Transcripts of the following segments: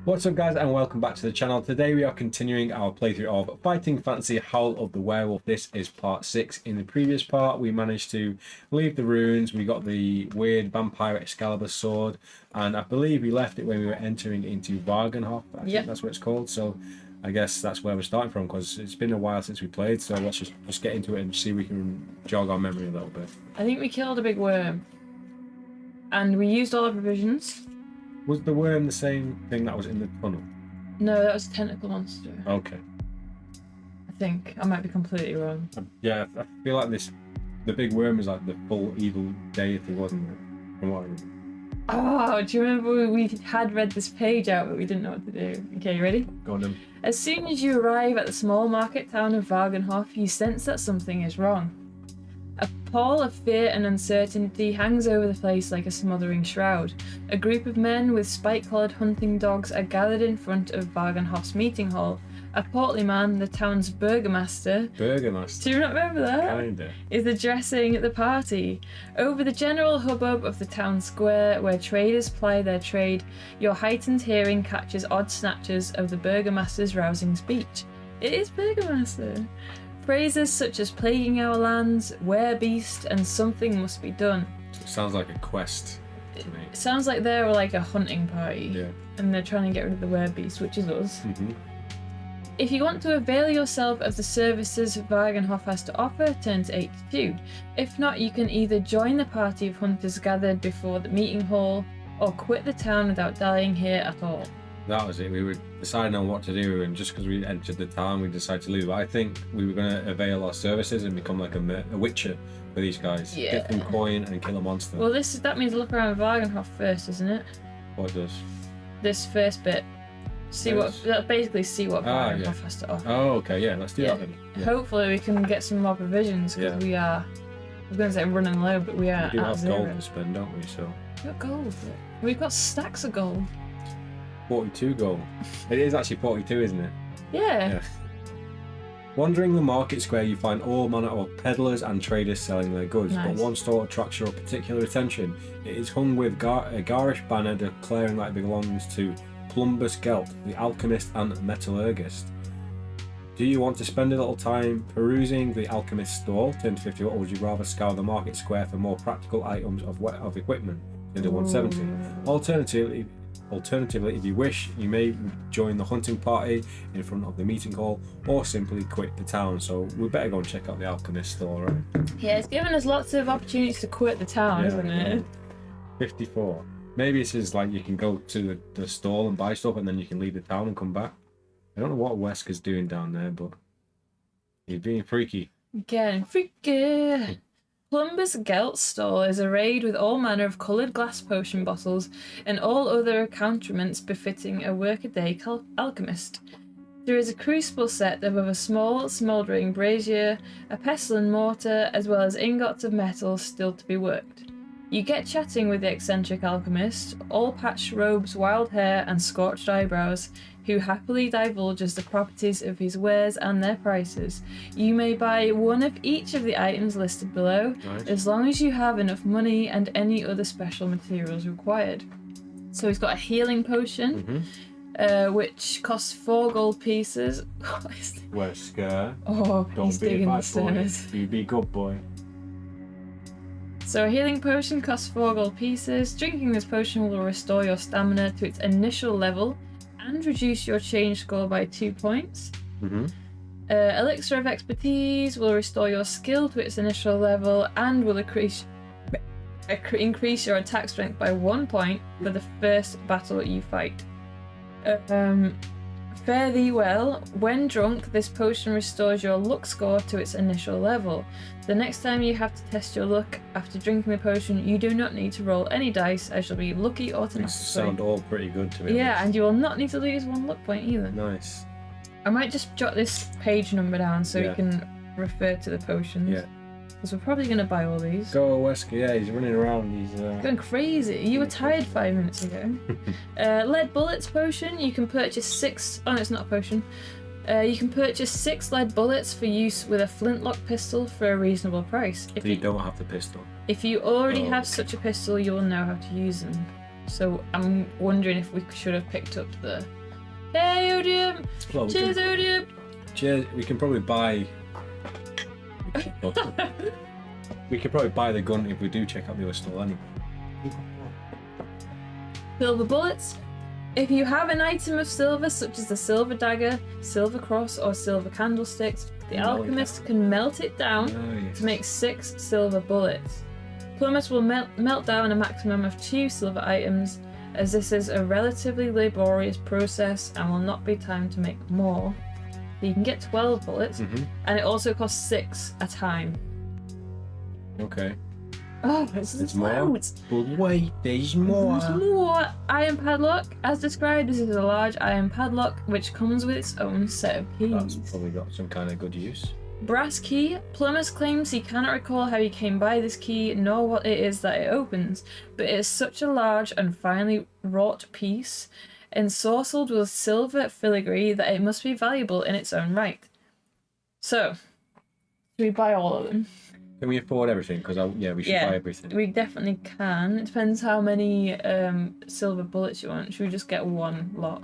What's up guys, and welcome back to the channel. Today we are continuing our playthrough of Fighting Fantasy Howl of the Werewolf. This is part 6. In the previous part we managed to leave the ruins, we got the weird vampire Excalibur sword, and I believe we left it when we were entering into Wagenhof. I think that's what it's called. So I guess that's where we're starting from, because it's been a while since we played, so let's just get into it and see if we can jog our memory a little bit. I think we killed a big worm and we used all our provisions. Was the worm the same thing that was in the tunnel? No, that was a tentacle monster. Okay. I think. I might be completely wrong. Yeah, I feel like the big worm is like the full evil deity, wasn't it? From what I remember. Oh, do you remember we had read this page out but we didn't know what to do? Okay, you ready? Go on then. As soon as you arrive at the small market town of Wagenhof, you sense that something is wrong. A pall of fear and uncertainty hangs over the place like a smothering shroud. A group of men with spike-collared hunting dogs are gathered in front of Wagenhof's meeting hall. A portly man, the town's burgomaster. Burgomaster? Do you not remember that? Kinda. Is addressing the party. Over the general hubbub of the town square, where traders ply their trade, your heightened hearing catches odd snatches of the burgomaster's rousing speech. It is burgomaster. Phrases such as plaguing our lands, werebeast, and something must be done. It sounds like a quest to me. It sounds like they're like a hunting party. Yeah. And they're trying to get rid of the werebeast, which is us. Mm-hmm. If you want to avail yourself of the services Wagenhof has to offer, turn to 82. If not, you can either join the party of hunters gathered before the meeting hall, or quit the town without dying here at all. That was it. We were deciding on what to do, and just because we entered the town, we decided to leave. But I think we were going to avail our services and become like a witcher for these guys. Yeah. Get them coin and kill a monster. Well, that means look around Wagenhof first, isn't it? What does? This first bit. See what Wagenhof has to offer. Oh, okay, yeah, let's do that then. Yeah. Hopefully we can get some more provisions, because we are, I was going to say running low, but we are We do at have zero. gold to spend, don't we? So We've got gold. We've got stacks of gold. 42 gold. It is actually 42, isn't it? Yeah. Wandering the market square, you find all manner of peddlers and traders selling their goods, Nice. but one store attracts your particular attention. It is hung with a garish banner declaring that it belongs to Plumbus Gelt, the alchemist and metallurgist. Do you want to spend a little time perusing the alchemist's stall, turn to 50, or would you rather scour the market square for more practical items of equipment, turn to 170? Alternatively, if you wish, you may join the hunting party in front of the meeting hall, or simply quit the town. So we better go and check out the alchemist store, right? Yeah, it's given us lots of opportunities to quit the town, isn't it? 54. Maybe it's just like you can go to the stall and buy stuff, and then you can leave the town and come back. I don't know what Wesker's doing down there, but he's being freaky. Getting freaky. Plumbus Gelt's stall is arrayed with all manner of coloured glass potion bottles and all other accoutrements befitting a workaday alchemist. There is a crucible set above a small smouldering brazier, a pestle and mortar, as well as ingots of metal still to be worked. You get chatting with the eccentric alchemist, all patched robes, wild hair, and scorched eyebrows, who happily divulges the properties of his wares and their prices. You may buy one of each of the items listed below, as long as you have enough money and any other special materials required. So he's got a healing potion, which costs 4 gold pieces. Wesker, Oh, don't he's be a digging the bad boy. stairs. You be good boy. So a healing potion costs 4 gold pieces. Drinking this potion will restore your stamina to its initial level and reduce your change score by 2 points. Elixir of expertise will restore your skill to its initial level and will increase your attack strength by 1 point for the first battle you fight. Fare thee well. When drunk, this potion restores your luck score to its initial level. The next time you have to test your luck after drinking the potion, you do not need to roll any dice, as you'll be lucky automatically. These sound all pretty good to me. Yeah, and you will not need to lose 1 luck point either. Nice. I might just jot this page number down so you can refer to the potions. Yeah. Because we're probably going to buy all these. Go Wesker, yeah, he's running around. He's Going crazy. You were tired 5 minutes ago. Lead bullets potion. You can purchase 6. Oh, no, it's not a potion. You can purchase 6 lead bullets for use with a flintlock pistol for a reasonable price. You don't have the pistol. If you already have such a pistol, you will know how to use them. So I'm wondering if we should have picked up the. Hey, Odium! Well, Cheers, Odium! Cheers. We can probably buy. We could probably buy the gun if we do check out the other store anyway. Silver bullets. If you have an item of silver, such as the silver dagger, silver cross, or silver candlesticks, the alchemist can melt it down to make 6 silver bullets. Plumbers will melt down a maximum of 2 silver items, as this is a relatively laborious process and will not be timed to make more. You can get 12 bullets, and it also costs 6 a time. Okay. Oh, it's more. loads. But wait, there's more. There's more. Iron padlock. As described, this is a large iron padlock which comes with its own set of keys. That's probably got some kind of good use. Brass key. Plumbers claims he cannot recall how he came by this key nor what it is that it opens, but it is such a large and finely wrought piece, ensorcelled with silver filigree, that it must be valuable in its own right. So, should we buy all of them? Can we afford everything? Because we should buy everything. We definitely can. It depends how many silver bullets you want. Should we just get one lot?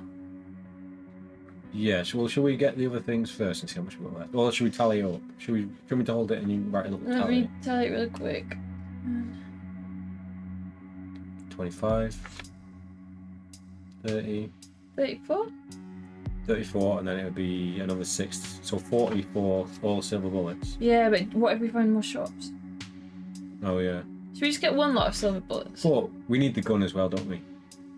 Yes. Well, should we get the other things first and see how much we got left? Or should we tally up? Should we hold it and you write a little Let tally? me tally it really quick. 25, 30, 34? 34, and then it would be another 6. So 40 for all silver bullets. Yeah, but what if we find more shops? Oh, yeah. Should we just get one lot of silver bullets? But we need the gun as well, don't we?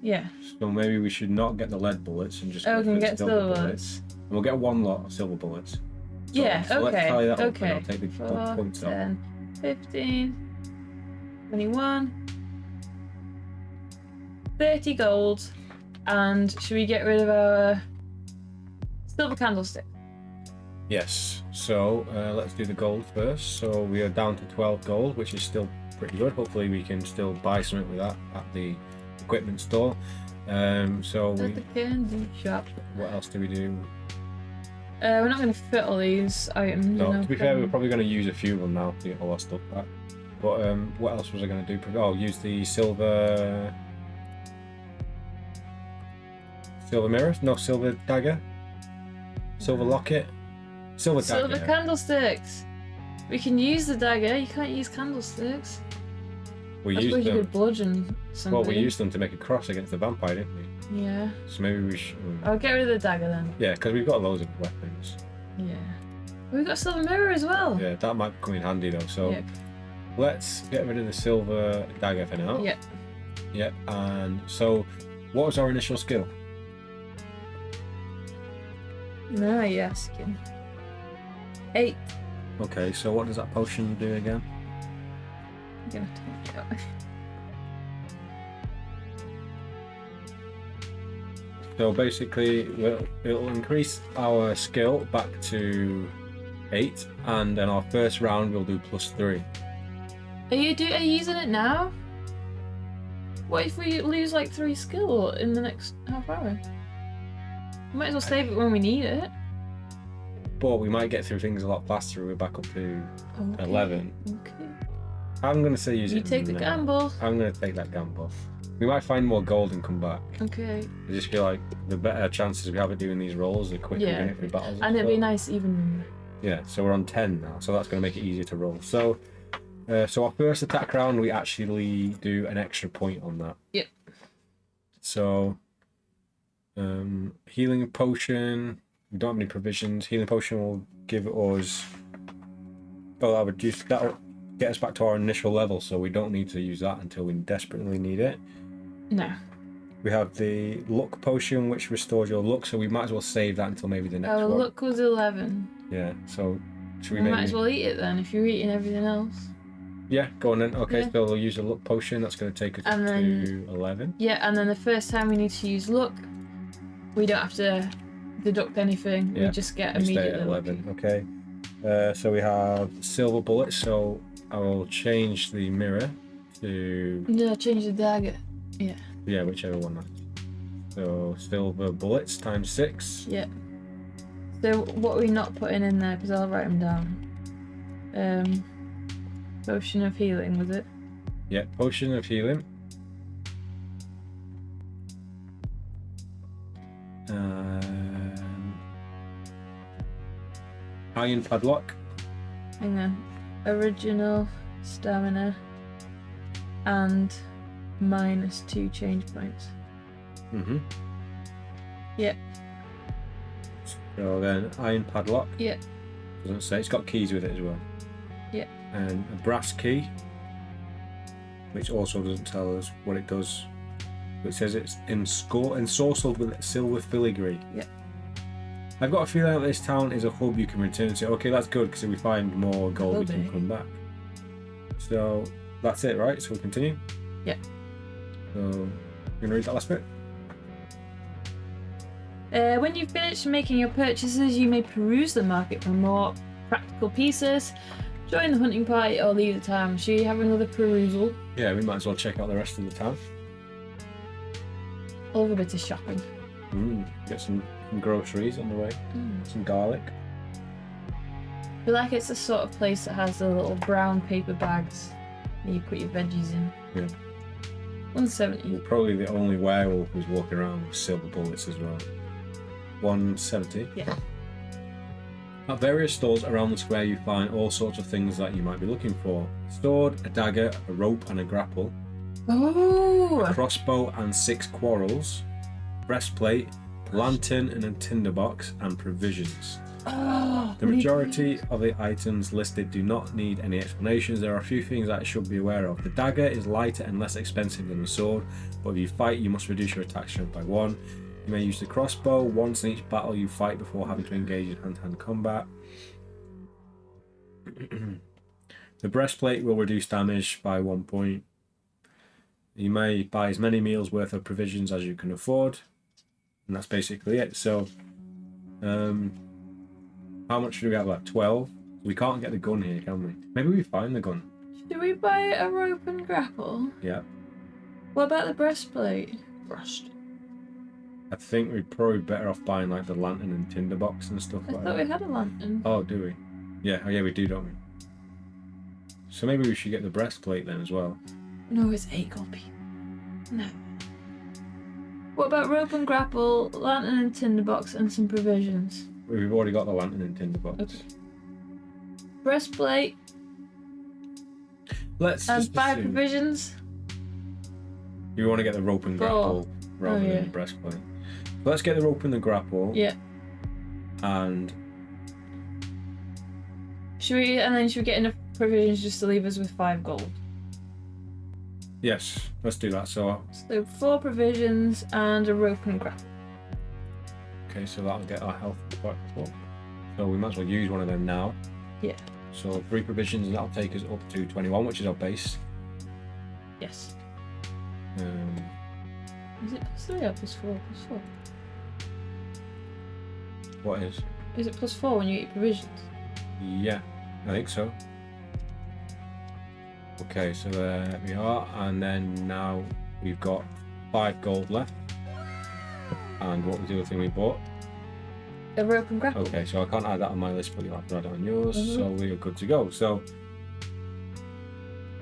Yeah. So maybe we should not get the lead bullets and just We go can for the get silver bullets. And we'll get one lot of silver bullets. So, Yeah, so let's okay. tally that up Okay. and I'll take the 4, points off. 10, 15, 21, 30 gold. And should we get rid of our silver candlestick? Yes, so let's do the gold first. So we are down to 12 gold, which is still pretty good. Hopefully we can still buy something with that at the equipment store. So At the candy shop. what else do we do? We're not going to fit all these items. No, in to be our fair, we're thing. probably going to use a few of them now to get all our stuff back. But what else was I going to do? Oh, use the silver mirror? No, silver dagger? Silver locket? Silver dagger. Silver candlesticks. We can use the dagger. You can't use candlesticks. We I used suppose you them. could bludgeon somebody. Well, we used them to make a cross against the vampire, didn't we? Yeah. So maybe we should. I'll get rid of the dagger then. Yeah, because we've got loads of weapons. Yeah. We've got a silver mirror as well. Yeah, that might come in handy though. So Yep. let's get rid of the silver dagger for now. Yep. Yep. And so, what was our initial skill? Now you're asking. 8. Okay, so what does that potion do again? I'm gonna have to take it out. So basically, it'll increase our skill back to 8, and then our first round we'll do +3. Are you using it now? What if we lose like 3 skill in the next half hour? We might as well save it when we need it. But we might get through things a lot faster if we're back up to Okay. 11. Okay. I'm going to say use You it take the now. gamble. I'm going to take that gamble. We might find more gold and come back. Okay. I just feel like the better chances we have of doing these rolls, the quicker we Yeah. get through battles. And it'd be stuff. nice even. Yeah, so we're on 10 now, so that's going to make it easier to roll. So our first attack round, we actually do an extra point on that. Yep. So, healing potion, we don't have any provisions. Healing potion will give us... Oh, that'll get us back to our initial level, so we don't need to use that until we desperately need it. No. We have the luck potion, which restores your luck, so we might as well save that until maybe the next Our one. luck was 11. Yeah, so should we We maybe... might as well eat it then if you're eating everything else. Yeah, go on then. Okay, Yeah. so we'll use a luck potion. That's going to take us And to then- 11. Yeah, and then the first time we need to use luck, we don't have to deduct anything. Yeah, We just get We stay immediately at lucky. 11. Okay. So we have silver bullets. So I will change the mirror to No, change the dagger. yeah, whichever one that's. So silver bullets times 6. Yeah. So what are we not putting in there? Because I'll write them down. Potion of healing, was it? Yeah, potion of healing. Iron padlock. Hang on. Original stamina and -2 change points. Mm-hmm. Yep. So then iron padlock. Yep. Doesn't say. It's got keys with it as well. Yep. And a brass key, which also doesn't tell us what it does. It says it's ensorcelled with silver filigree. Yep. I've got a feeling that this town is a hub you can return to. Okay, that's good, because if we find more gold, we can come back. So that's it, right? So we continue? Yep. So, you going to read that last bit? When you've finished making your purchases, you may peruse the market for more practical pieces, join the hunting party, or leave the town. Should you have another perusal? Yeah, we might as well check out the rest of the town. All of a bit of shopping. Get some groceries on the way. Some garlic. I feel like it's the sort of place that has the little brown paper bags that you put your veggies in. Yeah. 170. Probably the only werewolf who's walking around with silver bullets as well. 170. Yeah. At various stores around the square you find all sorts of things that you might be looking for. A sword, a dagger, a rope and a grapple. Oh! A crossbow and 6 quarrels. Breastplate, lantern and a tinderbox, and provisions. Oh, The majority of the items listed do not need any explanations. There are a few things that you should be aware of. The dagger is lighter and less expensive than the sword, but if you fight you must reduce your attack strength by 1. You may use the crossbow once in each battle you fight before having to engage in hand-to-hand combat. The breastplate will reduce damage by 1 point. You may buy as many meals worth of provisions as you can afford. And that's basically it. So, how much do we have left? 12. We can't get the gun here, can we? Maybe we find the gun. Should we buy a rope and grapple? Yeah. What about the breastplate? I think we'd probably better off buying like the lantern and tinderbox and stuff I like thought that. we had a lantern. Oh, do we? Yeah. Oh, yeah, we do, don't we? So maybe we should get the breastplate then as well. No, it's 8 gold pieces. No. What about rope and grapple, lantern and tinderbox, and some provisions? We've already got the lantern and tinderbox. Okay. Breastplate Let's and just 5 assume provisions. you want to get the rope and 4. grapple rather yeah. than the breastplate. So let's get the rope and the grapple. Yeah. And Should we get enough provisions just to leave us with 5 gold? yes, let's do that. So 4 provisions and a rope and grapple. okay, so that'll get our health back up. So we might as well use one of them now. Yeah. So 3 provisions, and that'll take us up to 21, which is our base. Yes. Um, Is it +3 or +4? +4. what is? Is it +4 when you eat provisions? Yeah, I think so. Okay, so there we are, and then now we've got 5 gold left. And what was the other thing we bought? A rope and grapple. Okay, so I can't add that on my list, but you'll have to add it on yours. Mhm. So we are good to go. So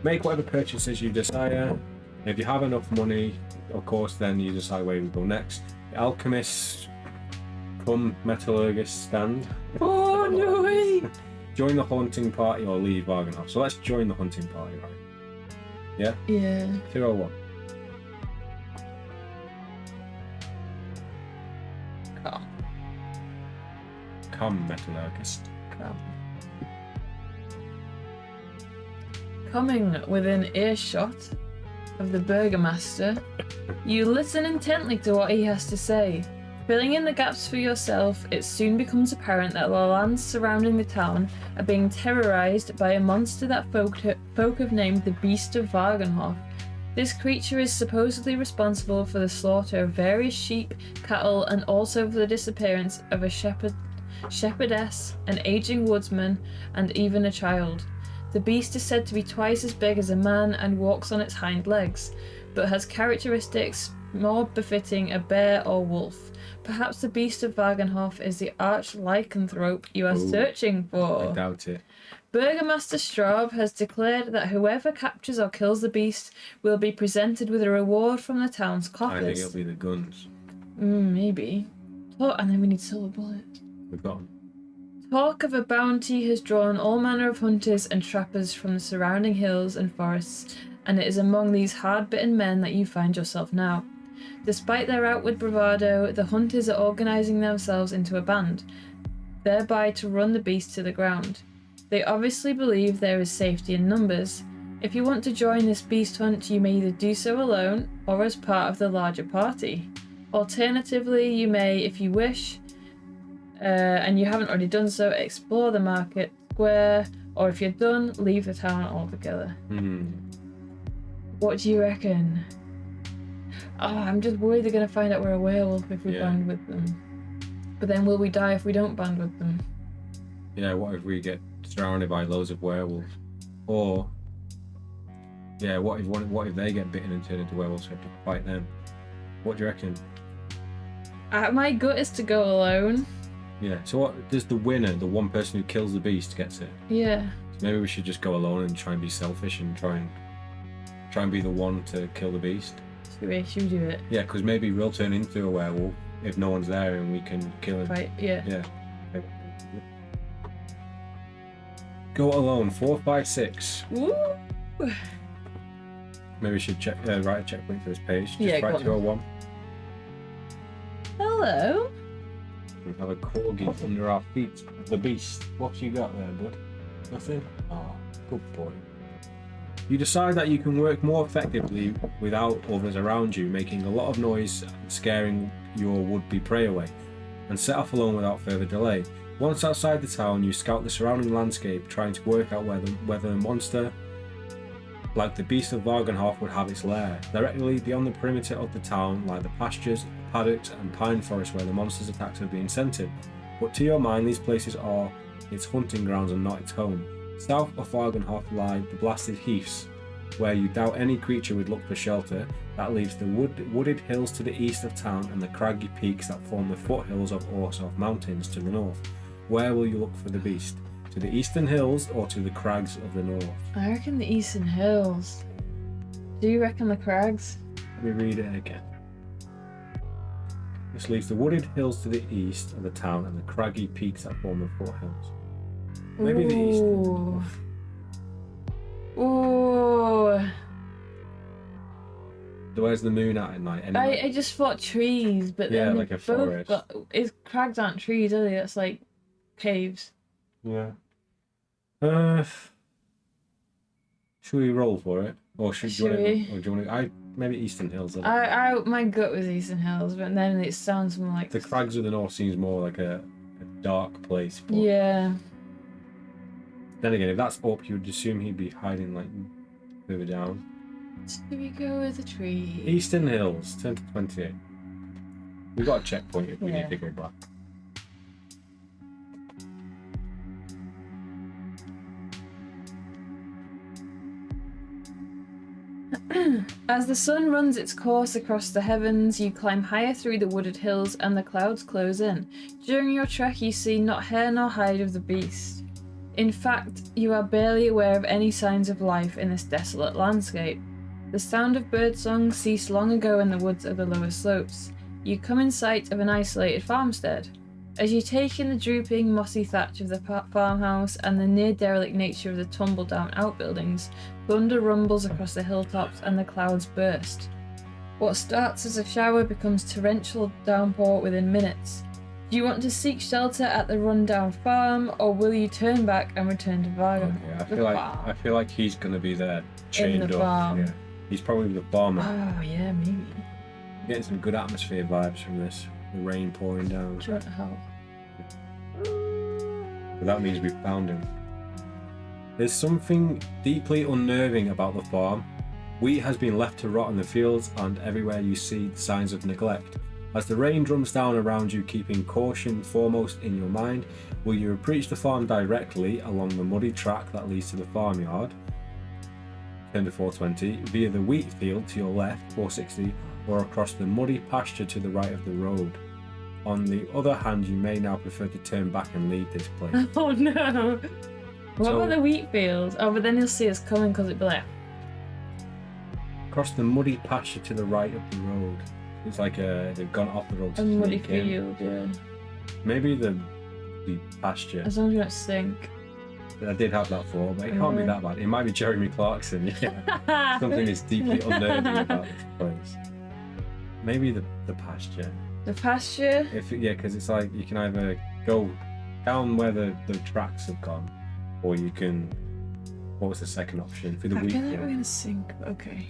make whatever purchases you desire. If you have enough money, of course, then you decide where we go next. The alchemist, come metallurgist stand. Oh no way! Join the hunting party or leave Varganhof. So let's join the hunting party, right? Yeah? Yeah. 201. Come. Come, metallurgist. Come. Coming within earshot of the burgomaster, you listen intently to what he has to say. Filling in the gaps for yourself, it soon becomes apparent that the lands surrounding the town are being terrorized by a monster that folk have named the Beast of Varganhof. This creature is supposedly responsible for the slaughter of various sheep, cattle, and also for the disappearance of a shepherdess, an aging woodsman, and even a child. The beast is said to be twice as big as a man and walks on its hind legs, but has characteristics more befitting a bear or wolf. Perhaps the Beast of Varganhof is the arch-lycanthrope you are searching for. I doubt it. Burgomaster Straub has declared that whoever captures or kills the beast will be presented with a reward from the town's coffers. I think it'll be the guns. Maybe. And then we need silver bullets. We've got 'em. Talk of a bounty has drawn all manner of hunters and trappers from the surrounding hills and forests, and it is among these hard-bitten men that you find yourself now. Despite their outward bravado, the hunters are organising themselves into a band, thereby to run the beast to the ground. They obviously believe there is safety in numbers. If you want to join this beast hunt, you may either do so alone or as part of the larger party. Alternatively, you may, if you wish, and you haven't already done so, explore the market square, or if you're done, leave the town altogether. What do you reckon? Oh, I'm just worried they're going to find out we're a werewolf if we band with them. But then will we die if we don't band with them? Yeah, what if we get surrounded by loads of werewolves? Or, yeah, what if they get bitten and turn into werewolves, so we have to fight them? What do you reckon? My gut is to go alone. Yeah, so what does the winner, the one person who kills the beast, gets it? Yeah. So maybe we should just go alone and try and be selfish and try and be the one to kill the beast. Should we do it? Yeah, because maybe we'll turn into a werewolf if no one's there and we can kill him. Right, yeah. Yeah. Go alone, 4, 5, 6. Woo! Maybe we should write a checkpoint for this page. Just Yeah, write go on. 201. Hello. We have a corgi under our feet. The beast. What you got there, bud? Nothing? Oh, good boy. You decide that you can work more effectively without others around you, making a lot of noise and scaring your would-be prey away, and set off alone without further delay. Once outside the town, you scout the surrounding landscape, trying to work out whether a monster like the beast of Vargenhof would have its lair. Directly beyond the perimeter of the town lie the pastures, paddocks and pine forests where the monster's attacks are being centered. But to your mind, these places are its hunting grounds and not its home. South of Vargenhof lie the blasted heaths, where you doubt any creature would look for shelter. That leaves the wooded hills to the east of town and the craggy peaks that form the foothills of Orsov Mountains to the north. Where will you look for the beast? To the eastern hills or to the crags of the north? I reckon the eastern hills. Do you reckon the crags? Let me read it again. This leaves the wooded hills to the east of the town and the craggy peaks that form the foothills. Maybe the eastern. Ooh. So where's the moon at night? Anyway? I just thought trees, but Yeah, then like a they've both forest. crags aren't trees, are they? That's like caves. Yeah. Should we roll for it, or should Should we? Or do you want to? Maybe Eastern Hills. My gut was Eastern Hills, but then it sounds more like The crags of the north seems more like a dark place. But yeah. Then again, if that's up, you would assume he'd be hiding like further down. Should we go with the tree? Eastern Hills, turn to 28. We've got a checkpoint if we need to go back. As the sun runs its course across the heavens, you climb higher through the wooded hills and the clouds close in. During your trek, you see not hair nor hide of the beast. In fact, you are barely aware of any signs of life in this desolate landscape. The sound of birdsong ceased long ago in the woods of the lower slopes. You come in sight of an isolated farmstead. As you take in the drooping, mossy thatch of the farmhouse and the near-derelict nature of the tumble-down outbuildings, thunder rumbles across the hilltops and the clouds burst. What starts as a shower becomes torrential downpour within minutes. Do you want to seek shelter at the run-down farm, or will you turn back and return to Vargo? Okay, I feel like he's gonna be there, chained the up. farm. Yeah. He's probably the farmer. Oh yeah, maybe. Getting some good atmosphere vibes from this. The rain pouring down. Do you want to help? But that means we've found him. There's something deeply unnerving about the farm. Wheat has been left to rot in the fields, and everywhere you see signs of neglect. As the rain drums down around you, keeping caution foremost in your mind, will you approach the farm directly along the muddy track that leads to the farmyard, turn to 420, via the wheat field to your left, 460, or across the muddy pasture to the right of the road? On the other hand, you may now prefer to turn back and leave this place. Oh no! What about the wheat fields? Oh, but then he'll see us coming because it'll be like... Across the muddy pasture to the right of the road. It's like they've gone off the road to A muddy sneak in. field, yeah. Maybe the pasture. As long as you don't stink. I did have that before, but it can't be that bad. It might be Jeremy Clarkson. Yeah. Something is deeply unnerving about this place. Maybe the pasture. The pasture? Because it's like you can either go down where the tracks have gone, or you can. What was the second option for the wheat I feel like field? we're gonna sink. Okay.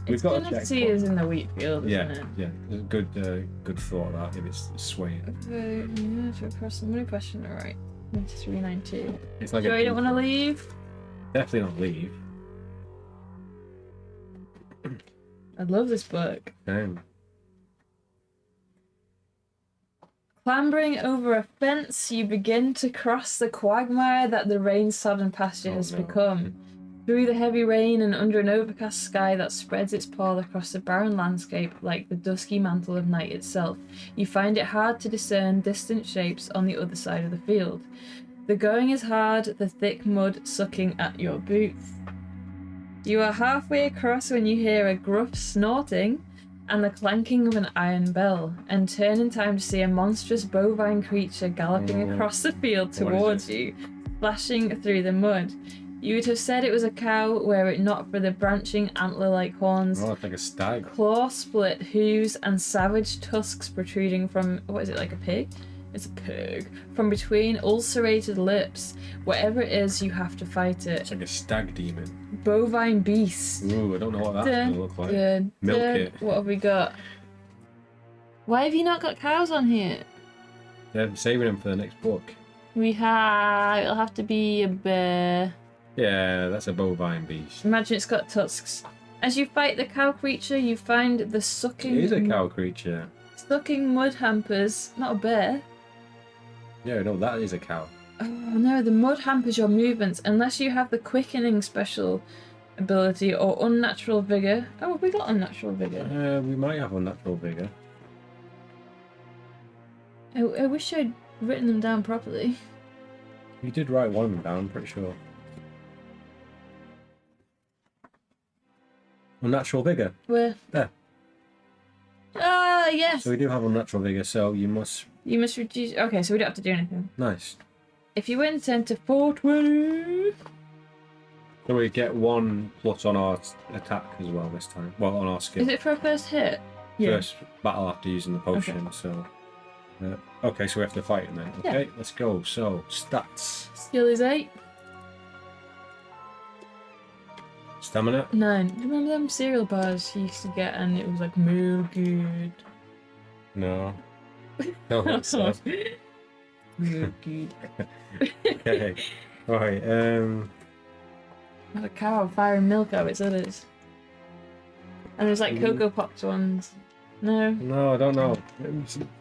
We've It's got a gonna check see point. us in the wheat field, isn't it? Yeah. Good thought that if it's swaying. Okay, to across the money question. All right. 392. It's like Sure, you don't want to leave? Definitely not leave. I love this book. Damn. Clambering over a fence, you begin to cross the quagmire that the rain-sodden pasture has become. Through the heavy rain and under an overcast sky that spreads its pall across the barren landscape like the dusky mantle of night itself, you find it hard to discern distant shapes on the other side of the field. The going is hard, the thick mud sucking at your boots. You are halfway across when you hear a gruff snorting and the clanking of an iron bell, and turn in time to see a monstrous bovine creature galloping across the field towards you, splashing through the mud. You would have said it was a cow were it not for the branching antler-like horns, Oh, it's like a stag. claw-split hooves, and savage tusks protruding from, what is it, like a pig? It's a pig. From between ulcerated lips. Whatever it is, you have to fight It's it. like a stag demon. Bovine beast. Ooh, I don't know what that's going to look like. Milk it. What have we got? Why have you not got cows on here? They're saving them for the next book. It'll have to be a bear. Yeah, that's a bovine beast. Imagine it's got tusks. As you fight the cow creature, you find the sucking... It is a cow creature. Sucking mud hampers, not a bear. Yeah, no, that is a cow. Oh no, the mud hampers your movements unless you have the quickening special ability or unnatural vigor. Oh, have we got unnatural vigor? We might have unnatural vigor. I wish I'd written them down properly. You did write one of them down, I'm pretty sure. Unnatural vigor. Where? There. Ah, yes! So we do have unnatural vigor, so you must... You must reduce... Okay, so we don't have to do anything. Nice. If you win, send to 420... So we get 1+ on our attack as well this time. Well, on our skill. Is it for a first hit? First battle after using the potion, Okay. so... okay, so we have to fight him then. Yeah. Okay, let's go. So, stats. Skill is 8. Stamina. 9. Do you remember them cereal bars you used to get and it was like, moo good? No. No, that's sad. Moo good. Okay. Alright, Had a cow on fire and milk out its udders. And there's like Cocoa Pops ones. No? no, I don't know.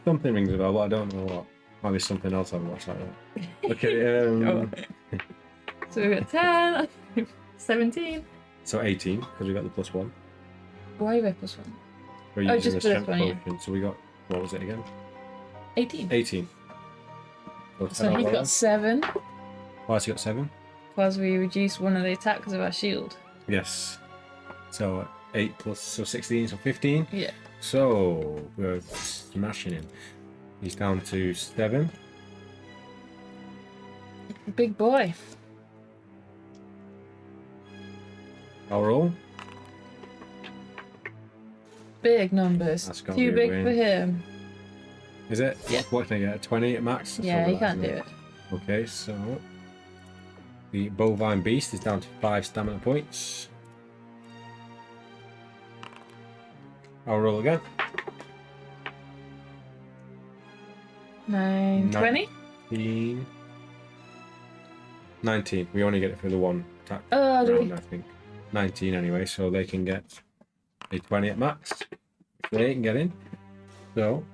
Something rings a bell, but I don't know what. Might be something else I've watched like that. Okay, Oh. So we've got 10, 17. so 18, because we got the +1. Why have I plus 1? We're Oh, using just the for this strength one, yeah. potion, so we got, what was it again? 18. 18. So he's got 7, Why has he got 7? because we reduced one of the attacks of our shield. Yes. So 8 plus, so 16, so 15. Yeah. So we're smashing him. He's down to 7. Big boy. I'll roll. Big numbers. That's gotta Too be a big win. for him. Is it? Yeah. What can I get? A 20 at max? Yeah, Something you like that, can't do isn't it. Okay, so the bovine beast is down to 5 stamina points. I'll roll again. 9, 20? 19. We only get it for the one attack Oh, do round, we? I think. 19 anyway, so they can get a 20 at max. If they can get in. So,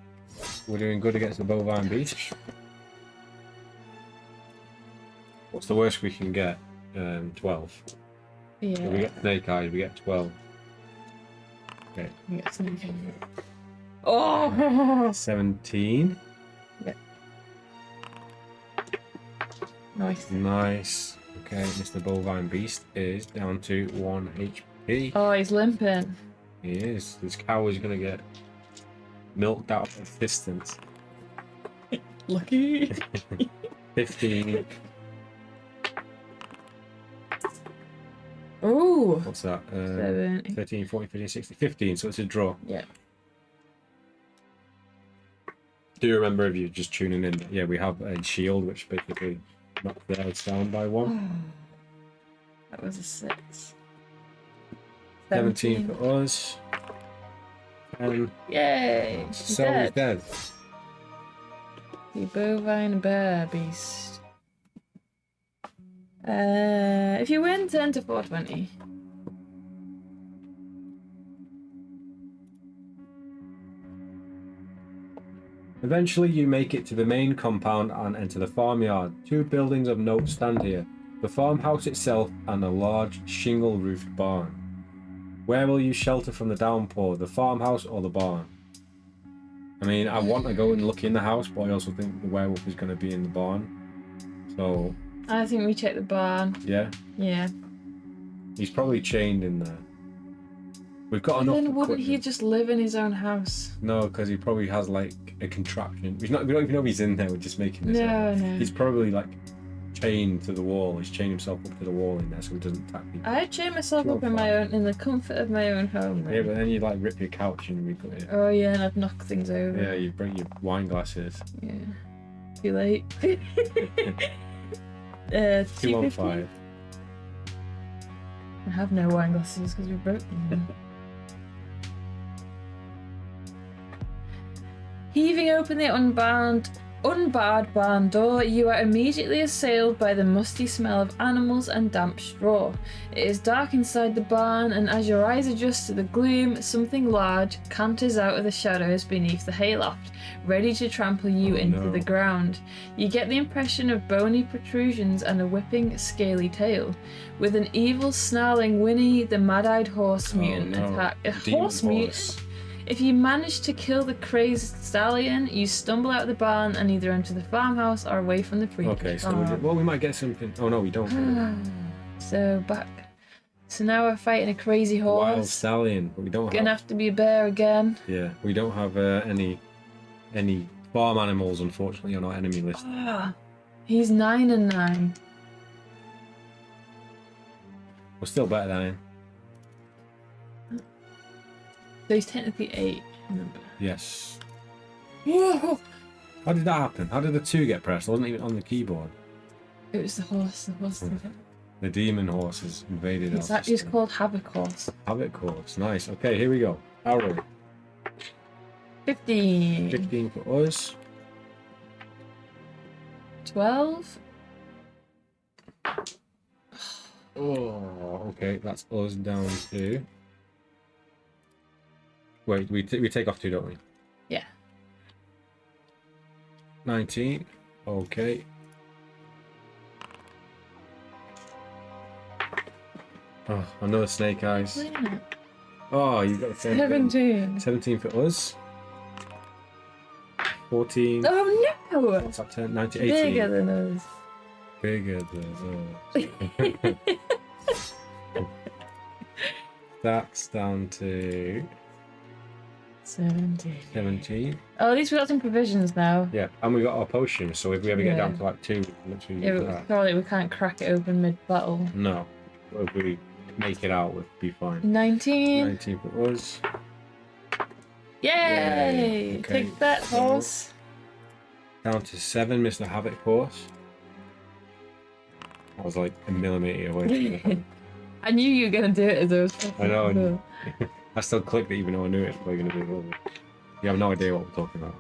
we're doing good against the bovine beast. What's the worst we can get? 12. Yeah. So we get snake eyes, we get 12. Okay. We get something. Oh! 17. Nice. Nice. Okay, Mr. Bovine Beast is down to 1 HP. Oh, he's limping. He is. This cow is gonna get milked out of existence. Lucky. 15. Oh. What's that? 7. 13, 14, 15, 16, 15. So it's a draw. Yeah. Do you remember if you're just tuning in? Yeah, we have a shield which basically knocks theirs down by 1. That was a 6. 17 for us. And Yay! She's so he's dead. dead. The bovine bear beast. If you win, turn to 420. Eventually, you make it to the main compound and enter the farmyard. 2 buildings of note stand here: the farmhouse itself and a large shingle-roofed barn. Where will you shelter from the downpour, the farmhouse or the barn? I mean, I want to go and look in the house, but I also think the werewolf is going to be in the barn. So, I think we check the barn. yeah, Yeah. he's probably chained in there. We've got enough. Then wouldn't he equipment. just live in his own house? No, because he probably has like a contraption. We don't even know if he's in there. We're just making this up. No. He's probably like chained to the wall. He's chained himself up to the wall in there so he doesn't attack people. I chain myself up in the comfort of my own home. Yeah, but then you like rip your couch and we put it. Oh yeah, and I'd knock things over. Yeah, you bring your wine glasses. Yeah. Too late. 215. I have no wine glasses because we broke them. Heaving open the unbarred barn door, you are immediately assailed by the musty smell of animals and damp straw. It is dark inside the barn, and as your eyes adjust to the gloom, something large canters out of the shadows beneath the hayloft, ready to trample you into the ground. You get the impression of bony protrusions and a whipping, scaly tail. With an evil, snarling whinny, the mad-eyed horse mutant attack. A horse mutant? If you manage to kill the crazed stallion, you stumble out of the barn and either enter the farmhouse or away from the freakish Okay, so farm. we might get something. Oh no, we don't. So back. So now we're fighting a crazy horse. Wild stallion, but we don't Gonna have to be a bear again. Yeah, we don't have any farm animals, unfortunately, on our enemy list. He's 9 and 9. We're still better than him. So he's technically 8. Remember? Yes. Whoa! How did that happen? How did the 2 get pressed? I wasn't even on the keyboard. It was the horse. The horse did it. The demon horse has invaded It's our actually system. called Havoc Horse. Havoc horse. Nice. Okay, here we go. Arrow. 15. 15 for us. 12. Oh, okay. That's us down to... Wait, we take off 2, don't we? Yeah. 19. Okay. Oh, another snake eyes. Oh, you got the same thing. 17. 17 for us. 14. Oh no! What's that? 10, 19, 18. Bigger than us. Bigger than us. That's down to 17. 17. Oh, at least we got some provisions now. Yeah, and we got our potion, so if we ever get Yeah. down to like 2, we can literally Yeah, use but that. probably we can't crack it open mid-battle. No. If we make it out, we'll be fine. 19. 19 for us. Yay! Yay. Okay, Take that, so- horse. Down to 7, Mr. Havoc horse. I was like a millimetre away from it. I knew you were going to do it as I was talking. I know. So- I still clicked it even though I knew it was going to be over. You have no idea what we're talking about.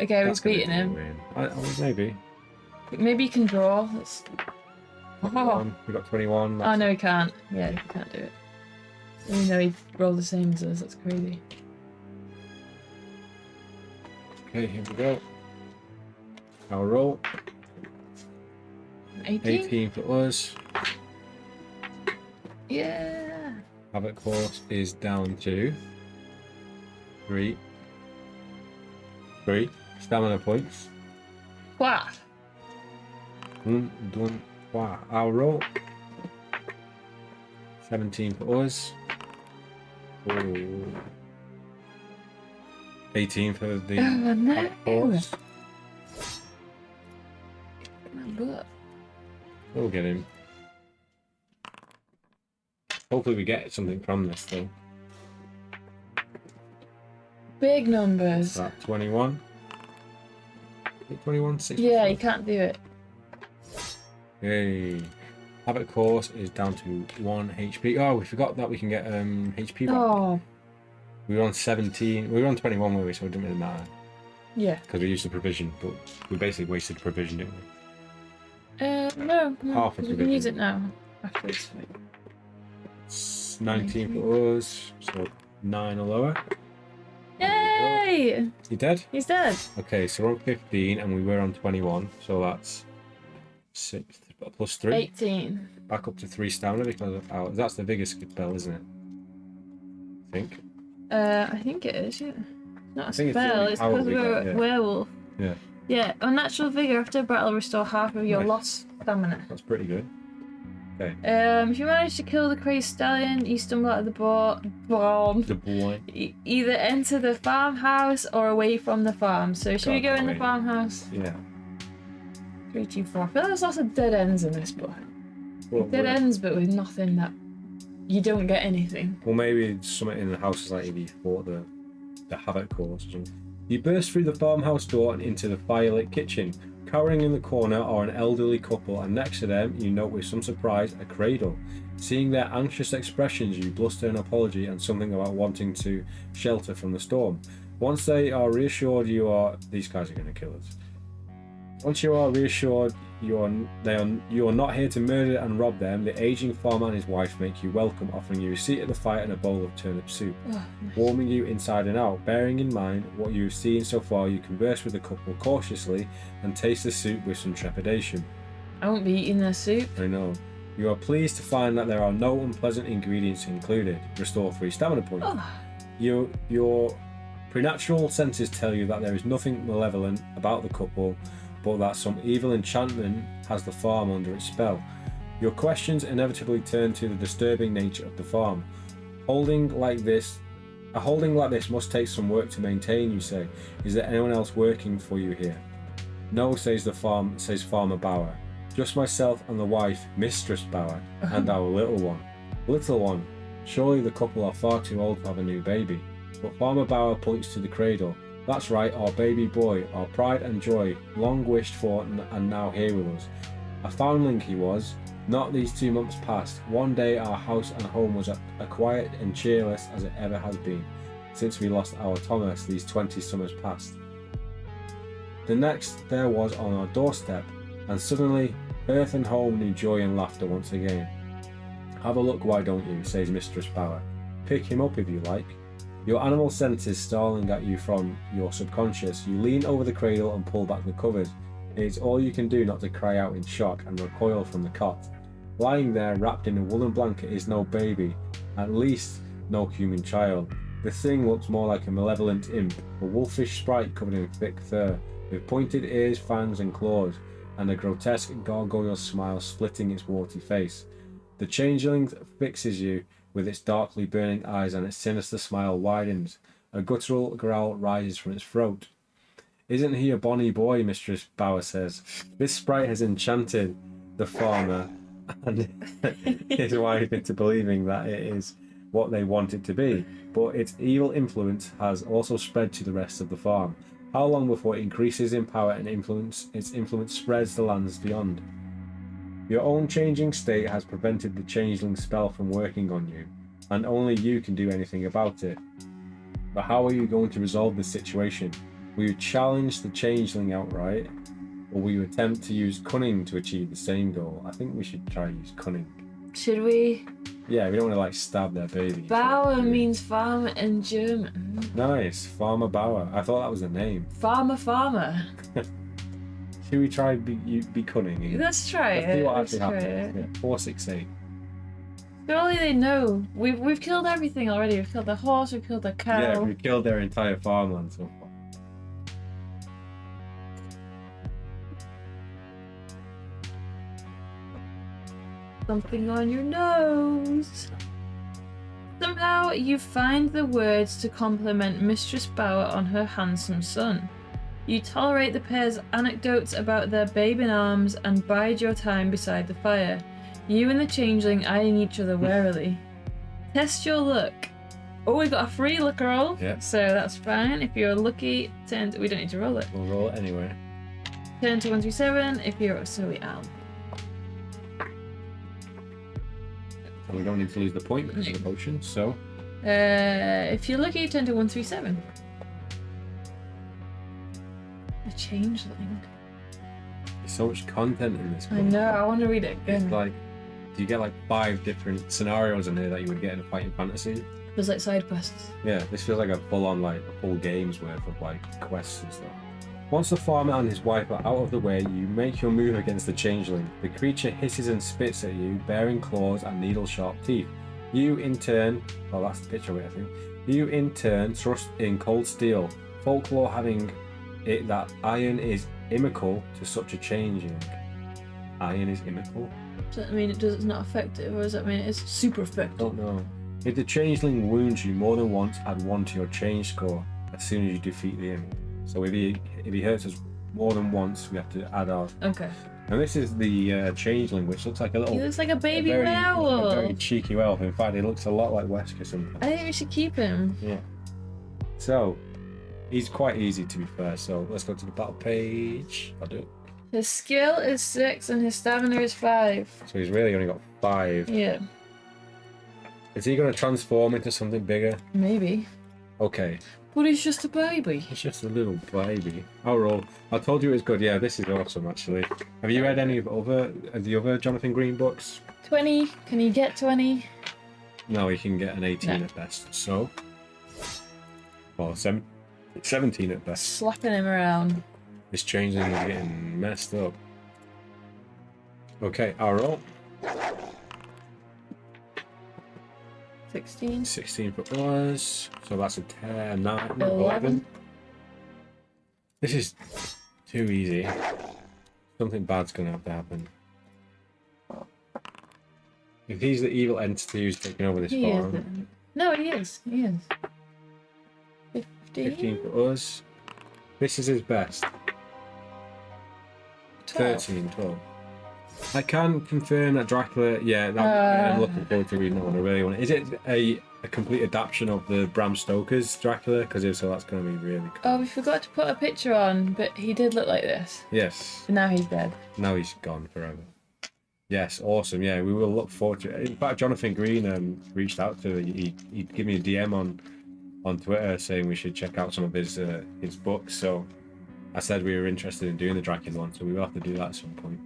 Okay, we've That's gonna beaten be a him. win. Maybe. Maybe you can draw. Let's... Oh. We got 21. Oh, no, he can't. Yeah, he can't do it. Even though he rolled the same as us, that's crazy. Okay, here we go. I'll roll. 18? 18 for us. Yeah. Havoc horse is down to 3 stamina points. What? I'll roll. 17 for us. Ooh. 18 for the Oh, no. horse. But We'll get him. Hopefully we get something from this though. big numbers. That 21. 21, 6. Yeah, you can't do it. Yay. Havoc course is down to 1 HP. Oh, we forgot that we can get HP back. Oh, We were on 17. We were on 21, were we? So it didn't really matter. yeah. Because we used the provision, but we basically wasted the provision, didn't we? No. Half of we the can use vision. it now. After this fight. It's 19 for us, so 9 or lower. Yay! You dead? He's dead. Okay, so we're on 15 and we were on 21, so that's 6 plus 3. 18. Back up to 3 stamina because of our, that's the biggest spell, isn't it? I think. I think it is, yeah. Not a think it's the spell, only it's power because we we're got, a yeah. werewolf. Yeah, Yeah, unnatural vigor after battle restore half of your Nice. lost stamina. that's pretty good. Okay. If you manage to kill the crazed stallion, you stumble out of the barn. The boy. Either enter the farmhouse or away from the farm. So should we go in the away. farmhouse? Yeah. 3, 2, 4. I feel like there's lots of dead ends in this book. Well, Dead ends, but with nothing that you don't get anything. well, maybe something in the house is like if you fought the Havoc course or something. You burst through the farmhouse door and into the firelit kitchen. Cowering in the corner are an elderly couple, and next to them you note with some surprise a cradle. Seeing their anxious expressions, you bluster an apology and something about wanting to shelter from the storm. Once they are reassured these guys are going to kill us. Once you are reassured you are not here to murder and rob them, the aging farmer and his wife make you welcome, offering you a seat at the fire and a bowl of turnip soup. Oh, nice. Warming you inside and out. Bearing in mind what you've seen so far, you converse with the couple cautiously and taste the soup with some trepidation. I won't be eating their soup. I know. You are pleased to find that there are no unpleasant ingredients included. Restore 3 stamina points. Oh, Your preternatural senses tell you that there is nothing malevolent about the couple, but that some evil enchantment has the farm under its spell. Your questions inevitably turn to the disturbing nature of the farm. A holding like this must take some work to maintain, you say. Is there anyone else working for you here? No, says Farmer Bauer. Just myself and the wife, Mistress Bauer, and our little one. Little one? Surely the couple are far too old to have a new baby. But Farmer Bauer points to the cradle. That's right, our baby boy, our pride and joy, long wished for and now here with us. A foundling he was. Not these 2 months past. One day our house and home was as quiet and cheerless as it ever has been, since we lost our Thomas these 20 summers past. The next there was on our doorstep, and suddenly earth and home knew joy and laughter once again. Have a look, why don't you, says Mistress Bauer. Pick him up if you like. Your animal senses snarling at you from your subconscious, you lean over the cradle and pull back the covers. It is all you can do not to cry out in shock and recoil from the cot. Lying there wrapped in a woolen blanket is no baby, at least no human child. The thing looks more like a malevolent imp, a wolfish sprite covered in thick fur, with pointed ears, fangs and claws, and a grotesque gargoyle smile splitting its warty face. The changeling fixes you with its darkly burning eyes, and its sinister smile widens. A guttural growl rises from its throat. Isn't he a bonny boy, Mistress Bauer says. This sprite has enchanted the farmer and his wife into believing that it is what they want it to be, but its evil influence has also spread to the rest of the farm. How long before it increases in power and its influence spreads the lands beyond? Your own changing state has prevented the changeling spell from working on you, and only you can do anything about it. But how are you going to resolve this situation? Will you challenge the changeling outright, or will you attempt to use cunning to achieve the same goal? I think we should try to use cunning. should we? Yeah, we don't want to stab their baby. Bauer means farmer in German. Nice, Farmer Bauer. I thought that was a name. Farmer. Should we try be cunning? Let's try Let's see it. what Let's actually try happens. it. Yeah, 468. Surely they know. We've killed everything already. We've killed the horse. We've killed the cow. Yeah, we killed their entire farmland so far. Something on your nose. Somehow you find the words to compliment Mistress Bauer on her handsome son. You tolerate the pair's anecdotes about their babe in arms and bide your time beside the fire, you and the changeling eyeing each other warily. Test your luck. Oh, we got a free luck roll, so that's fine. If you're lucky, we don't need to roll it. We'll roll it anyway. Turn to 137. If you're And we don't need to lose the point because of the potion, so... if you're lucky, turn to 137. A changeling. There's so much content in this book. I know, I want to read it again. It's like, you get like 5 different scenarios in here that you would get in a fighting fantasy. There's like side quests. Yeah, this feels like a full-on, like, a full game's worth of like quests and stuff. Once the farmer and his wife are out of the way, you make your move against the changeling. The creature hisses and spits at you, bearing claws and needle-sharp teeth. You, in turn... Oh, that's the picture of it, I think. You, in turn, thrust in cold steel. Folklore having it that iron is inimical to such a changeling. Iron is inimical? Does that mean it's not effective, or does that mean it's super effective? Don't know. If the changeling wounds you more than once, add 1 to your change score as soon as you defeat the enemy. So if he hurts us more than once, we have to add our... Okay. And this is the changeling, which looks like a little... He looks like a baby a werewolf. very cheeky elf. In fact, he looks a lot like Wesker sometimes. I think we should keep him. Yeah. So, he's quite easy to be fair. So let's go to the battle page. I'll do it. His skill is 6 and his stamina is 5. So he's really only got 5. Yeah. Is he going to transform into something bigger? Maybe. Okay. But he's just a baby. It's just a little baby. I'll roll. I told you it was good. Yeah, this is awesome actually. Have you read any of the other Jonathan Green books? 20. Can he get 20? No, he can get an 18 at best. So, well, 17 at best. Slapping him around. This changeling is getting messed up. Okay, I'll roll. 16. 16 for us. So that's a 10, 9, 11. 11. This is too easy. Something bad's gonna have to happen. If he's the evil entity who's taking over this farm. Isn't. No, he is. He is. 15. 15 for us. This is his best. 12. 13, 12. I can confirm that Dracula, I'm looking forward to reading that one. I really want it. Is it a complete adaptation of the Bram Stoker's Dracula? Because if so, that's going to be really cool. Oh, we forgot to put a picture on, but he did look like this. Yes. But now he's dead. Now he's gone forever. Yes, awesome. Yeah, we will look forward to it. In fact, Jonathan Green reached out to me. He gave me a DM on Twitter saying we should check out some of his books. So I said we were interested in doing the Dracula one, so we will have to do that at some point.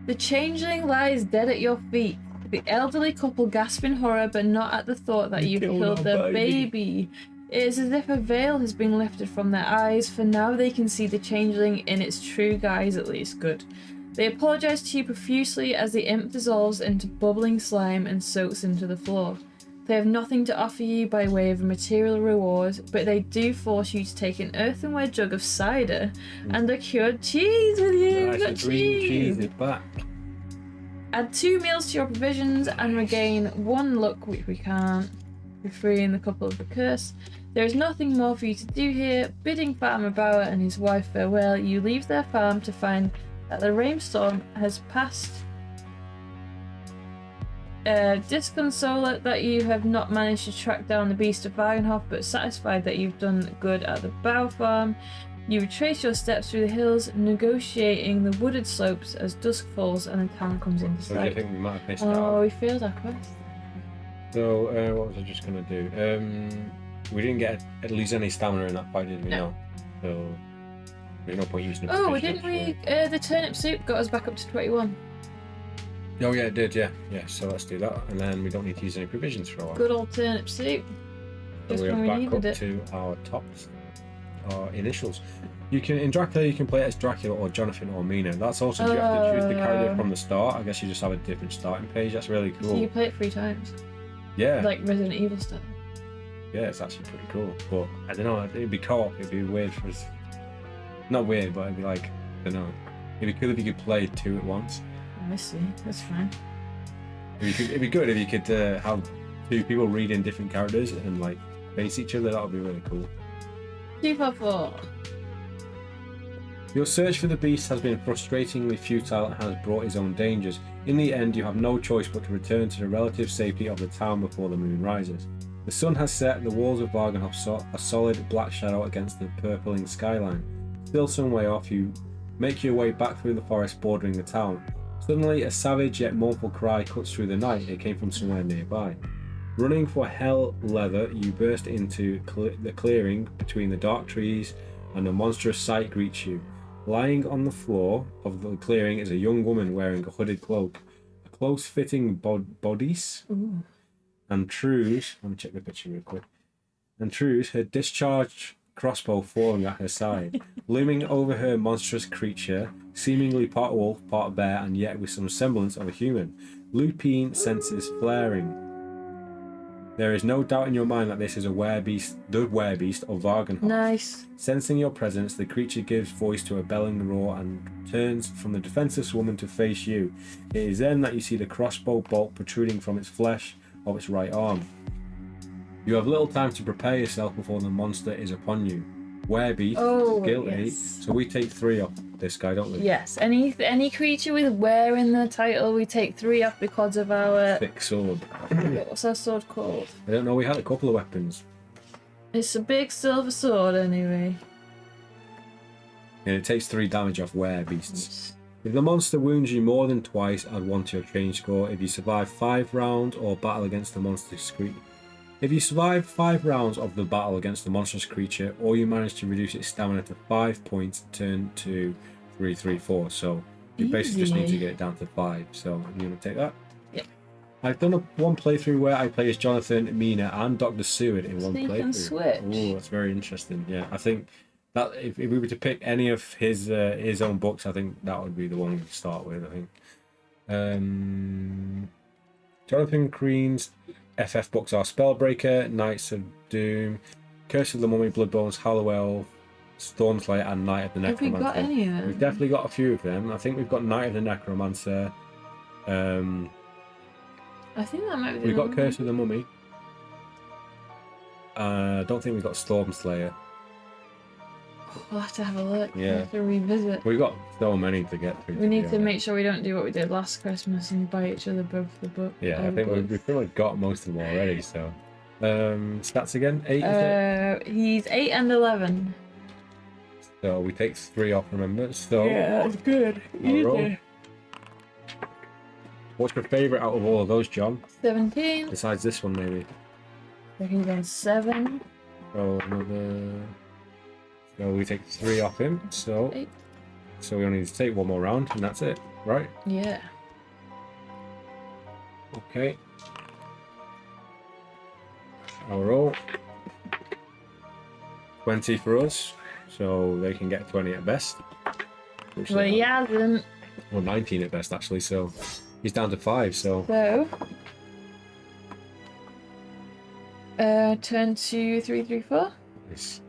The changeling lies dead at your feet. The elderly couple gasp in horror, but not at the thought that you've killed their baby. It is as if a veil has been lifted from their eyes, for now they can see the changeling in its true guise at least. Good. They apologise to you profusely as the imp dissolves into bubbling slime and soaks into the floor. They have nothing to offer you by way of a material reward, but they do force you to take an earthenware jug of cider and a cured cheese with you. Nice, the green cheese is back. Add 2 meals to your provisions and regain 1 luck, which we can't. We're freeing the couple of the curse. There is nothing more for you to do here. Bidding Farmer Bauer and his wife farewell, you leave their farm to find that the rainstorm has passed. Disconsolate that you have not managed to track down the beast of Wagenhof, but satisfied that you've done good at the Bow Farm, you retrace your steps through the hills, negotiating the wooded slopes as dusk falls and the town comes into So do you sight. think we might have missed Oh, out? we failed our quest. So, what was I just going to do? We didn't get at least any stamina in that fight, did we? No. So, there's no point using it. Oh, didn't we? The turnip soup got us back up to 21. Oh, yeah, it did, yeah. Yeah, so let's do that. And then we don't need to use any provisions for a while. Good old turnip soup. So Just we're when we back needed up it. to our tops, our initials. You can, in Dracula, you can play it as Dracula or Jonathan or Mina. That's also, you have to choose the character from the start. I guess you just have a different starting page. That's really cool. So you play it 3 times. Yeah. Like Resident Evil style. Yeah, it's actually pretty cool. But I don't know, it'd be co-op. It'd be weird for us. Not weird, but it'd be like, I don't know. It'd be cool if you could play 2 at once. I see. That's fine. It'd be good if you could have two people reading different characters and like face each other. That would be really cool. 244. Your search for the beast has been frustratingly futile and has brought its own dangers. In the end, you have no choice but to return to the relative safety of the town before the moon rises. The sun has set, the walls of Vargenhof a solid black shadow against the purpling skyline. Still some way off, you make your way back through the forest bordering the town. Suddenly, a savage yet mournful cry cuts through the night. It came from somewhere nearby. Running for hell leather, you burst into the clearing between the dark trees, and a monstrous sight greets you. Lying on the floor of the clearing is a young woman wearing a hooded cloak, a close-fitting bodice, and True's. Let me check the picture real quick. And True's, her discharged crossbow falling at her side. Looming over her monstrous creature, seemingly part wolf, part bear, and yet with some semblance of a human. Lupine senses flaring. There is no doubt in your mind that this is a werebeast, the werebeast of Vargenhof. Nice. Sensing your presence, the creature gives voice to a bellowing roar and turns from the defenseless woman to face you. It is then that you see the crossbow bolt protruding from its flesh of its right arm. You have little time to prepare yourself before the monster is upon you. Werebeast, skill 8, so we take 3 off this guy, don't we? Yes, any creature with were in the title, we take 3 off because of our... Thick sword. What's our sword called? I don't know, we had a couple of weapons. It's a big silver sword anyway. And it takes 3 damage off werebeasts. If the monster wounds you more than twice, add 1 to your change score. If you survive 5 rounds or battle against the monster's creature. If you survive 5 rounds of the battle against the monstrous creature, or you manage to reduce its stamina to 5 points, turn to 3, 3, 4. So you basically just need to get it down to 5. So you want to take that? Yeah. I've done one playthrough where I play as Jonathan, Mina, and Dr. Seward in one Sneak playthrough. and switch. Oh, that's very interesting. Yeah, I think that if we were to pick any of his own books, I think that would be the one we'd start with. I think. Jonathan Green's FF books are Spellbreaker, Knights of Doom, Curse of the Mummy, Bloodbones, Howl, Stormslayer, and Knight of the Necromancer. Have we got any of them? We've definitely got a few of them. I think we've got Knight of the Necromancer. I think that might be the We've got one. Curse of the Mummy. I don't think we've got Stormslayer. We'll have to have a look. Yeah. We'll have to revisit. We've got so many to get through. We need to honest. make sure we don't do what we did last Christmas and buy each other both the book. Yeah, I think we've pretty much got most of them already. So, stats again. 8. Is it? He's 8 and 11. So we take 3 off. Remember. So Yeah, that's good. I'll roll. What's your favourite out of all of those, John? 17. Besides this one, maybe. So he's on 7. So another. So we take 3 off him. So 8. So we only need to take 1 more round, and that's it, right? Yeah. Okay. I'll roll. 20 for us, so they can get 20 at best. Which Well, they he have. hasn't. Well, 19 at best, actually, so he's down to 5, so... So. Turn to 334. Nice.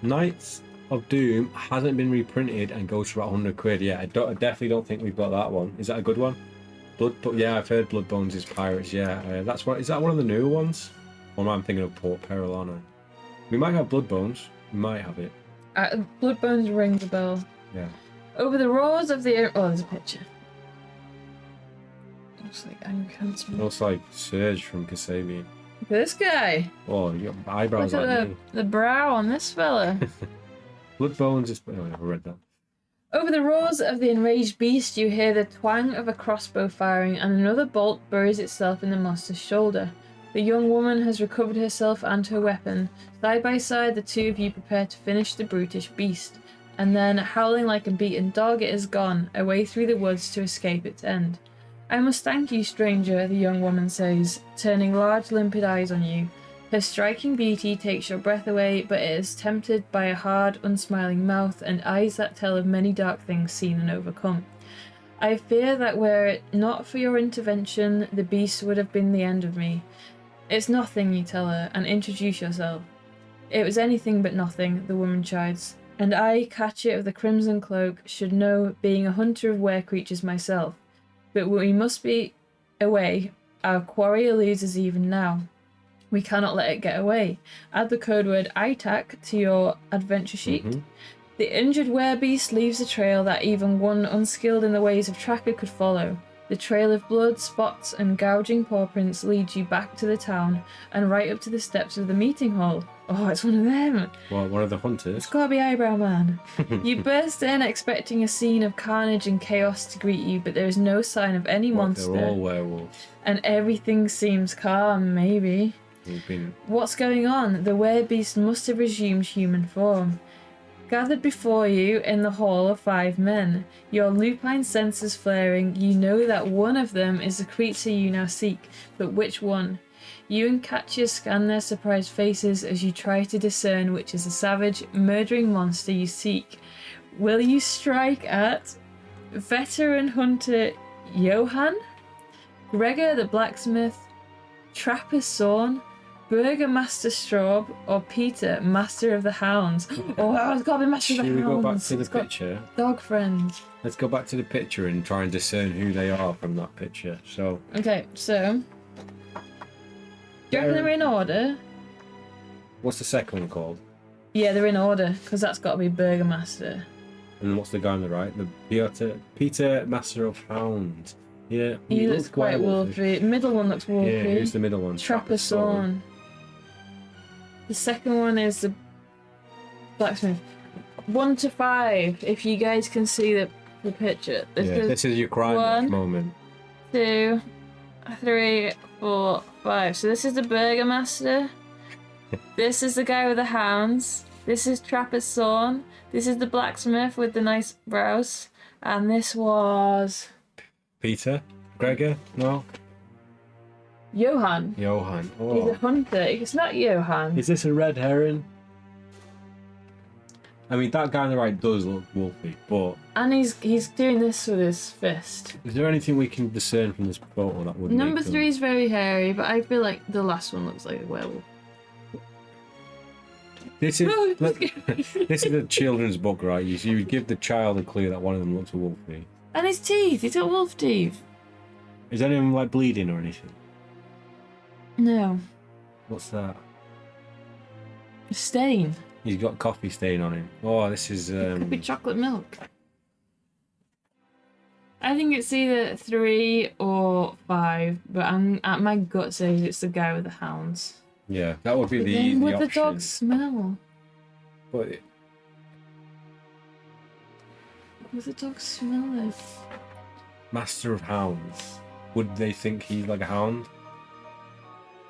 Knights of Doom hasn't been reprinted and goes for about 100 quid. Yeah, I definitely don't think we've got that one. Is that a good one? Yeah, I've heard Bloodbones is Pirates. Yeah, that's what. Is that one of the newer ones? Or am I thinking of Port Peril, aren't I? We might have Bloodbones. We might have it. Bloodbones rings a bell. Yeah. Over the roars of the... Oh, there's a picture. Looks like angry huntsman. Looks like Surge from Kasabian. Look at this guy. Oh, you got eyebrows Look like at me. the brow on this fella. Bloodbones is... Oh, I never read that. Over the roars of the enraged beast, you hear the twang of a crossbow firing, and another bolt buries itself in the monster's shoulder. The young woman has recovered herself and her weapon. Side by side, the two of you prepare to finish the brutish beast. And then, howling like a beaten dog, it is gone, away through the woods to escape its end. I must thank you, stranger, the young woman says, turning large, limpid eyes on you. Her striking beauty takes your breath away, but it is tempted by a hard, unsmiling mouth and eyes that tell of many dark things seen and overcome. I fear that were it not for your intervention, the beast would have been the end of me. It's nothing, you tell her, and introduce yourself. It was anything but nothing, the woman chides, and I, Catchit of the Crimson Cloak, should know, being a hunter of were-creatures myself. But we must be away. Our quarry eludes us even now. We cannot let it get away. Add the code word ITAC to your adventure sheet. Mm-hmm. The injured werebeast leaves a trail that even one unskilled in the ways of tracker could follow. The trail of blood, spots, and gouging paw prints leads you back to the town and right up to the steps of the meeting hall. Oh, it's one of them. Well, one of the hunters. It's gotta be Eyebrow Man. You burst in expecting a scene of carnage and chaos to greet you, but there is no sign of any monster. They're all werewolves. And everything seems calm, maybe. What's going on? The werebeast must have resumed human form. Gathered before you in the hall are 5 men. Your lupine senses flaring, you know that one of them is the creature you now seek, but which one? You and Katya scan their surprised faces as you try to discern which is the savage, murdering monster you seek. Will you strike at veteran hunter Johann, Gregor the blacksmith, Trapper Sorn, Burgomaster Straub, or Peter, Master of the Hounds? Oh, it's got to be Master of the Hounds. Should we go back to the picture? Dog friend. Let's go back to the picture and try and discern who they are from that picture. So. Okay, so. Do you reckon they're in order? What's the second one called? Yeah, they're in order, because that's got to be Burgomaster. And what's the guy on the right? The Peter, Master of Hounds. Yeah. He looks quite wolfy. Middle one looks wolfy. Yeah, who's the middle one? Trapper Sorn. The second one is the blacksmith. 1 to 5, if you guys can see the picture. This is your crime moment. 2, 3, 4, 5. So this is the Burgomaster. This is the guy with the hounds. This is Trapper Sorn. This is the blacksmith with the nice brows. And this was... Peter? Gregor? No? Johann. Oh. He's a hunter. It's not Johann. Is this a red herring? I mean, that guy on the right does look wolfy, but... And he's doing this with his fist. Is there anything we can discern from this photo that would Number 3 is very hairy, but I feel like the last one looks like a werewolf. This is this is a children's book, right? You would give the child a clue that one of them looks wolfy. And his teeth. He's got wolf teeth. Is any of them like bleeding or anything? No. What's that? A stain. He's got coffee stain on him. Oh, this is... It could be chocolate milk. I think it's either 3 or 5, but my gut says it's the guy with the hounds. Yeah, that would be But the then easy would option. the dog smell? But What does the dog smell like? Master of Hounds. Would they think he's like a hound?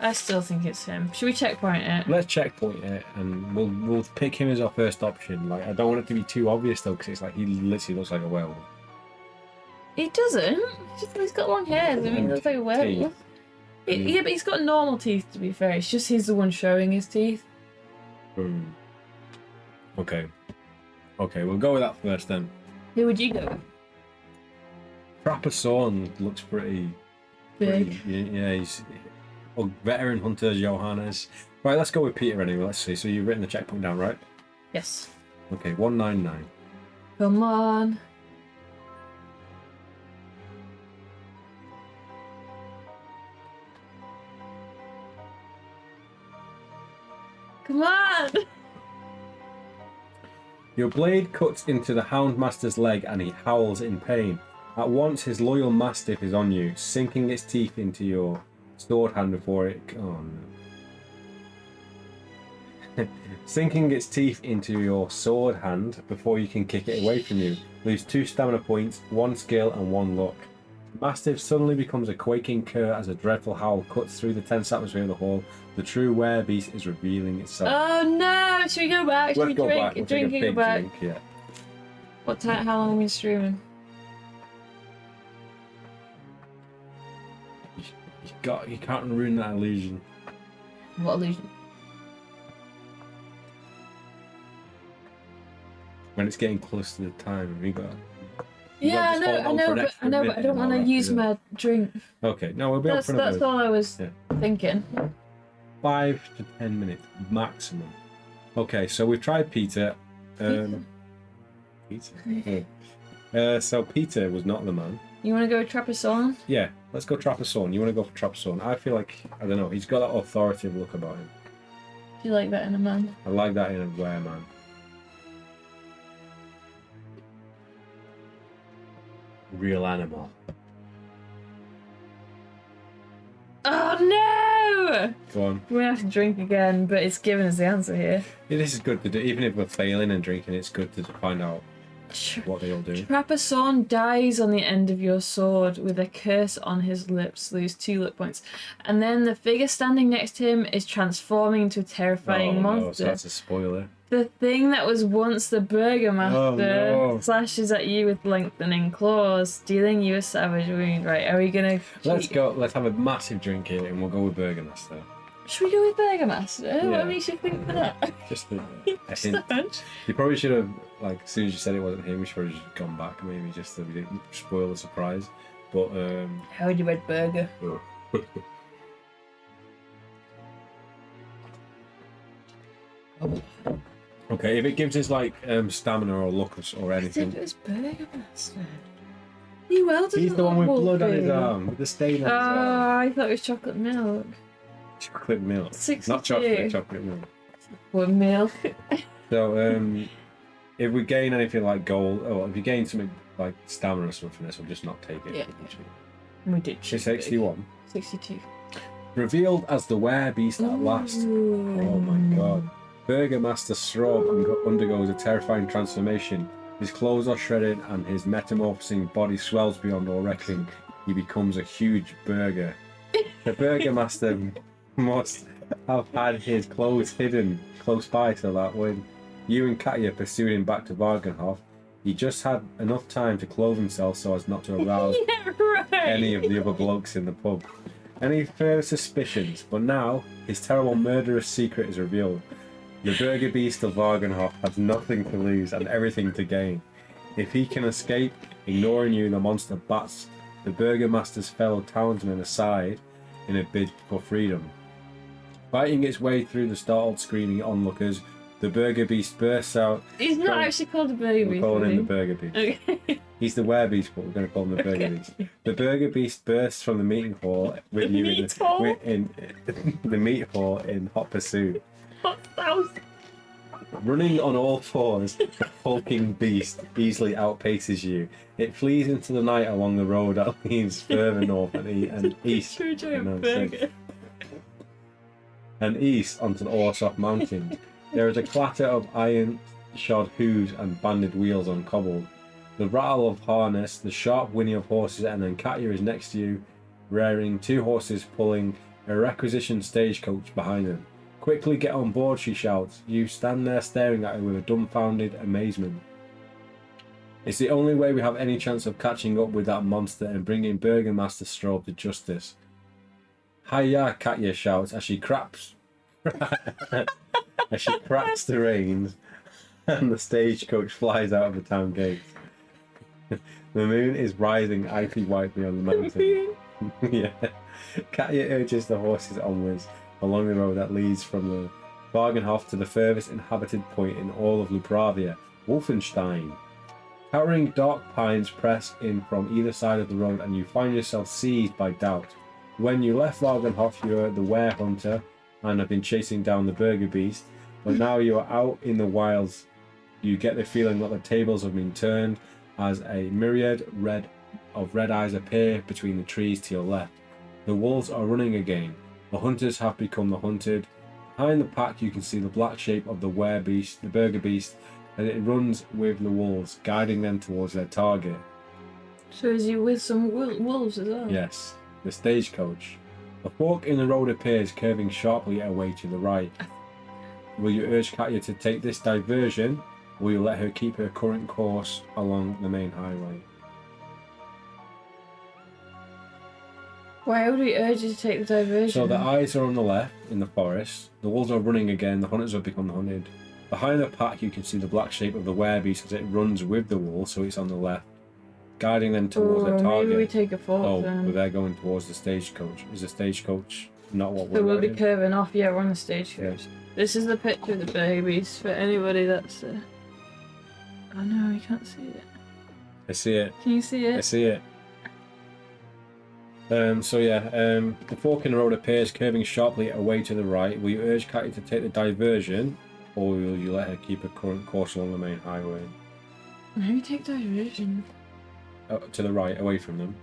I still think it's him. Should we checkpoint it? Let's checkpoint it, and we'll pick him as our first option. Like, I don't want it to be too obvious though, because it's like he literally looks like a werewolf. He doesn't. He's got long hair. I mean, he looks like a werewolf. Yeah, but he's got normal teeth, to be fair. It's just he's the one showing his teeth. Okay, we'll go with that first then. Who would you go with? Trapper Sorn looks pretty Big. Yeah, he's veteran hunter Johannes. Right, let's go with Peter anyway. Let's see. So you've written the checkpoint down, right? Yes. Okay, 199. Come on. Come on! Your blade cuts into the Houndmaster's leg and he howls in pain. At once his loyal mastiff is on you, sinking its teeth into your sword hand before it... Oh no. Sinking its teeth into your sword hand before you can kick it away from you. Lose 2 stamina points, 1 skill and 1 luck. Mastiff suddenly becomes a quaking cur as a dreadful howl cuts through the tense atmosphere of the hall. The true werebeast is revealing itself. Oh no! Should we go back? Should we go drink? back. We'll Drink take and a go back. big drink, yeah. What time? How long have we been streaming? You can't ruin that illusion. What illusion? When it's getting close to the time, we got. Yeah, I know, but I don't want to use my drink. Okay, no, we'll be up for another. That's all I was thinking. 5 to 10 minutes maximum. Okay, so we've tried Peter. Peter. So Peter was not the man. You want to go with Trapezoid? Yeah, let's go Trapezoid. You want to go for Trapezoid? I feel like, I don't know, he's got that authoritative look about him. Do you like that in a man? I like that in a wereman. Real animal. Oh no! Go on. We're gonna have to drink again, but it's giving us the answer here. Yeah, this is good to do. Even if we're failing and drinking, it's good to find out what they all do. Trapezoid dies on the end of your sword with a curse on his lips, lose 2 luck points. And then the figure standing next to him is transforming into a terrifying monster. No, so that's a spoiler. The thing that was once the Burgomaster no. slashes at you with lengthening claws, dealing you a savage wound. Right, are we gonna... Let's go. Let's have a massive drink here and we'll go with Burgomaster. Should we go with Burgomaster? Yeah. What makes you think that? Just a hint. You probably should have, like, as soon as you said it wasn't him, we should have just gone back maybe just so we didn't spoil the surprise. But, How would you read burger? Okay, if it gives us, like, stamina or luck or I anything. think it was Burgomaster. He well doesn't He's the one with look blood on his wolfy. arm, with the stain on his Oh, arm. I thought it was chocolate milk. Chocolate milk. 62. Not chocolate, chocolate milk. What milk? So, if we gain anything like gold, if you gain something like stamina or something from this, we'll just not take it. Yeah. We did. She's 61. 62. Revealed as the Werebeast at last. Oh my god. Burgomaster Straub undergoes a terrifying transformation. His clothes are shredded and his metamorphosing body swells beyond all reckoning. He becomes a huge burger. The Burgomaster must have had his clothes hidden close by so that when you and Katya pursued him back to Wagenhof, he just had enough time to clothe himself so as not to arouse Yeah, right. any of the other blokes in the pub. Any further suspicions, but now his terrible murderous secret is revealed. The Burger Beast of Wagenhof has nothing to lose and everything to gain. If he can escape, ignoring you, the monster bats the Burgomaster's fellow townsmen aside in a bid for freedom. Fighting its way through the startled, screaming onlookers, the Burger Beast bursts out. He's not actually called a baby. We're calling him the Burger Beast. Okay. He's the Werebeast, but we're going to call him the Burger Beast. The Burger Beast bursts from the meeting hall with you in the meat hall in hot pursuit. What sounds? Running on all fours, the hulking beast easily outpaces you. It flees into the night along the road that leads further north and east. To enjoy a burger. And east onto the Orsov Mountain. There is a clatter of iron-shod hooves and banded wheels on cobble. The rattle of harness, the sharp whinny of horses, and then Katya is next to you, rearing 2 horses pulling a requisitioned stagecoach behind them. Quickly get on board, she shouts. You stand there staring at her with a dumbfounded amazement. It's the only way we have any chance of catching up with that monster and bringing Burgomaster Straub to justice. Hiya, Katya shouts as she cracks the reins and the stagecoach flies out of the town gate. The moon is rising icy white beyond the mountain. Yeah. Katya urges the horses onwards along the road that leads from the Wagenhof to the furthest inhabited point in all of Lubravia, Wolfenstein. Towering dark pines press in from either side of the road and you find yourself seized by doubt. When you left Wagenhof, you were the were hunter and have been chasing down the Burger Beast, but now you are out in the wilds. You get the feeling that the tables have been turned as a myriad of red eyes appear between the trees to your left. The wolves are running again. The hunters have become the hunted. Behind the pack you can see the black shape of the Werebeast, the Burger Beast, and it runs with the wolves, guiding them towards their target. So is he with some wolves as well? Yes, the stagecoach. A fork in the road appears, curving sharply away to the right. Will you urge Katya to take this diversion, or will you let her keep her current course along the main highway? Why would we urge you to take the diversion? So the eyes are on the left in the forest. The wolves are running again. The hunters have become hunted. Behind the pack, you can see the black shape of the werebeast as it runs with the wolves, so it's on the left, guiding them towards their target. Maybe we take a fork Oh, then. but they're going towards the stagecoach. Is the stagecoach not what So we're we'll be riding? curving off. Yeah, we're on the stagecoach. Yeah. This is the picture of the babies for anybody that's. Oh no, you can't see it. I see it. Can you see I it? see it. The fork in the road appears, curving sharply away to the right. Will you urge Catty to take the diversion, or will you let her keep her current course along the main highway? Maybe take diversion. To the right, away from them.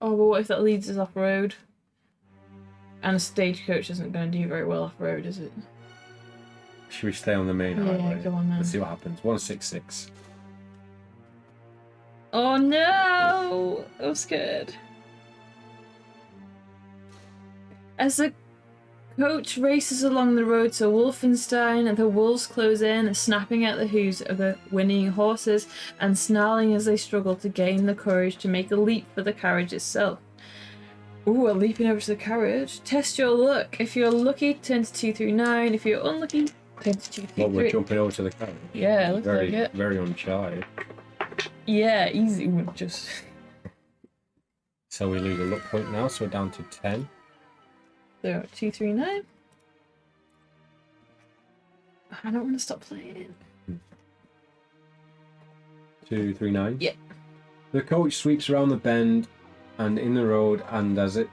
Oh, but what if that leads us off road? And a stagecoach isn't going to do very well off road, is it? Should we stay on the main highway? Yeah, go on then. Let's see what happens. 166. Oh no! I'm scared. As the coach races along the road to Wolfenstein, the wolves close in, snapping at the hooves of the whinnying horses and snarling as they struggle to gain the courage to make a leap for the carriage itself. Ooh, we're leaping over to the carriage. Test your luck. If you're lucky, turn to 239. If you're unlucky, turn to 233. Well, we're jumping over to the carriage. Yeah, looks like it. Very uncharted. Yeah, easy would just... So we lose a luck point now, so we're down to 10. So, 239. I don't want to stop playing. 239. Yeah. The coach sweeps around the bend and in the road, and as it...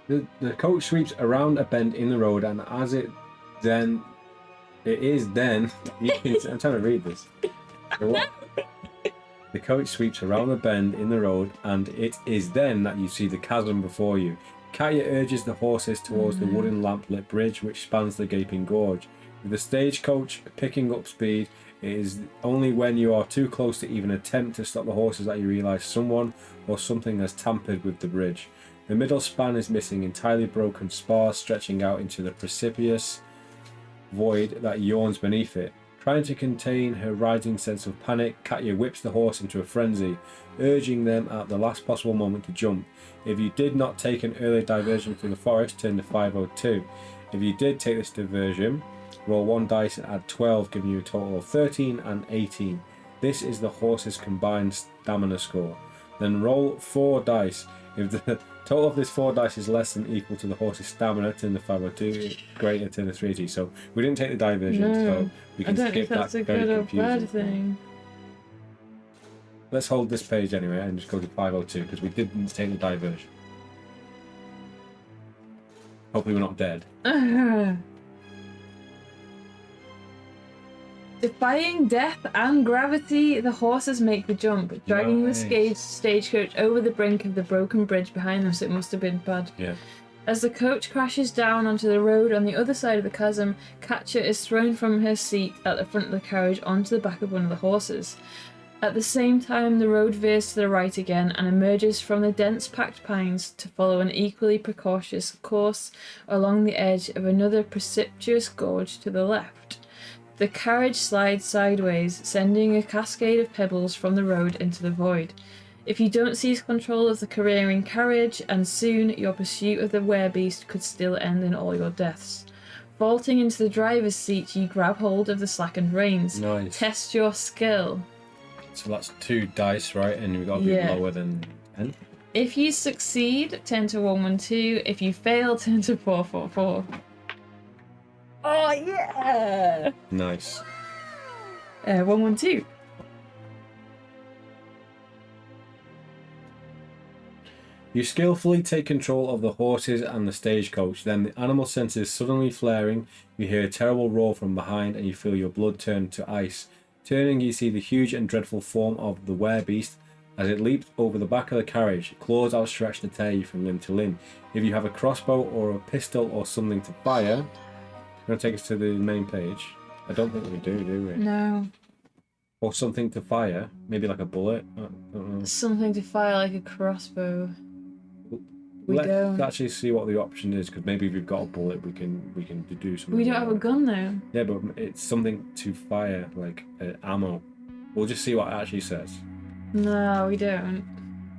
The coach sweeps around a bend in the road, and as it then... It is then... I'm trying to read this. The coach sweeps around the bend in the road, and it is then that you see the chasm before you. Katya urges the horses towards the wooden lamp-lit bridge which spans the gaping gorge. With the stagecoach picking up speed, it is only when you are too close to even attempt to stop the horses that you realise someone or something has tampered with the bridge. The middle span is missing, entirely broken spars stretching out into the precipitous void that yawns beneath it. Trying to contain her rising sense of panic, Katya whips the horse into a frenzy, urging them at the last possible moment to jump. If you did not take an early diversion through the forest, turn to 502. If you did take this diversion, roll 1 dice and add 12, giving you a total of 13 and 18. This is the horse's combined stamina score. Then roll 4 dice. If the total of this 4 dice is less than equal to the horse's stamina, turn to 502, greater, turn to 380. So we didn't take the diversion, so we can skip that. Very confusing. I don't know if that's a good or bad thing. Let's hold this page anyway and just go to 502 because we didn't take the diversion. Hopefully we're not dead. Defying death and gravity, the horses make the jump, dragging the stagecoach over the brink of the broken bridge behind them, so it must have been bad. Yeah. As the coach crashes down onto the road on the other side of the chasm, Katya is thrown from her seat at the front of the carriage onto the back of one of the horses. At the same time, the road veers to the right again and emerges from the dense packed pines to follow an equally precautious course along the edge of another precipitous gorge to the left. The carriage slides sideways, sending a cascade of pebbles from the road into the void. If you don't seize control of the careering carriage, and soon your pursuit of the werebeast could still end in all your deaths. Vaulting into the driver's seat, you grab hold of the slackened reins. Nice. Test your skill. So that's 2 dice, right? And we've got to be lower than 10. If you succeed, turn to 112. If you fail, turn to 444. Oh, yeah! Nice. 112. You skillfully take control of the horses and the stagecoach. Then the animal senses suddenly flaring. You hear a terrible roar from behind and you feel your blood turn to ice. Turning, you see the huge and dreadful form of the werebeast as it leaps over the back of the carriage, claws outstretched to tear you from limb to limb. If you have a crossbow or a pistol or something to fire... Going to take us to the main page. I don't think we do we? No. Or something to fire, maybe like a bullet. I don't know. Something to fire like a crossbow. Let's actually see what the option is, because maybe if we've got a bullet, we can do something. We don't have a gun though. Yeah, but it's something to fire, like ammo. We'll just see what it actually says. No, we don't.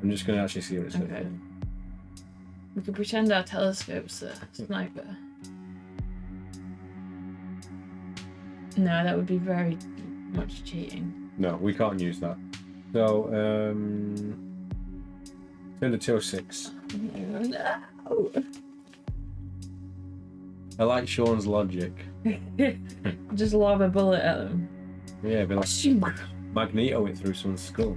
I'm just going to actually see what it says. Okay. We could pretend our telescope's a sniper. No, that would be very much cheating. No, we can't use that. So, turn to 206. No. I like Sean's logic. Just lob a bullet at them. Yeah, but like Magneto it through someone's skull.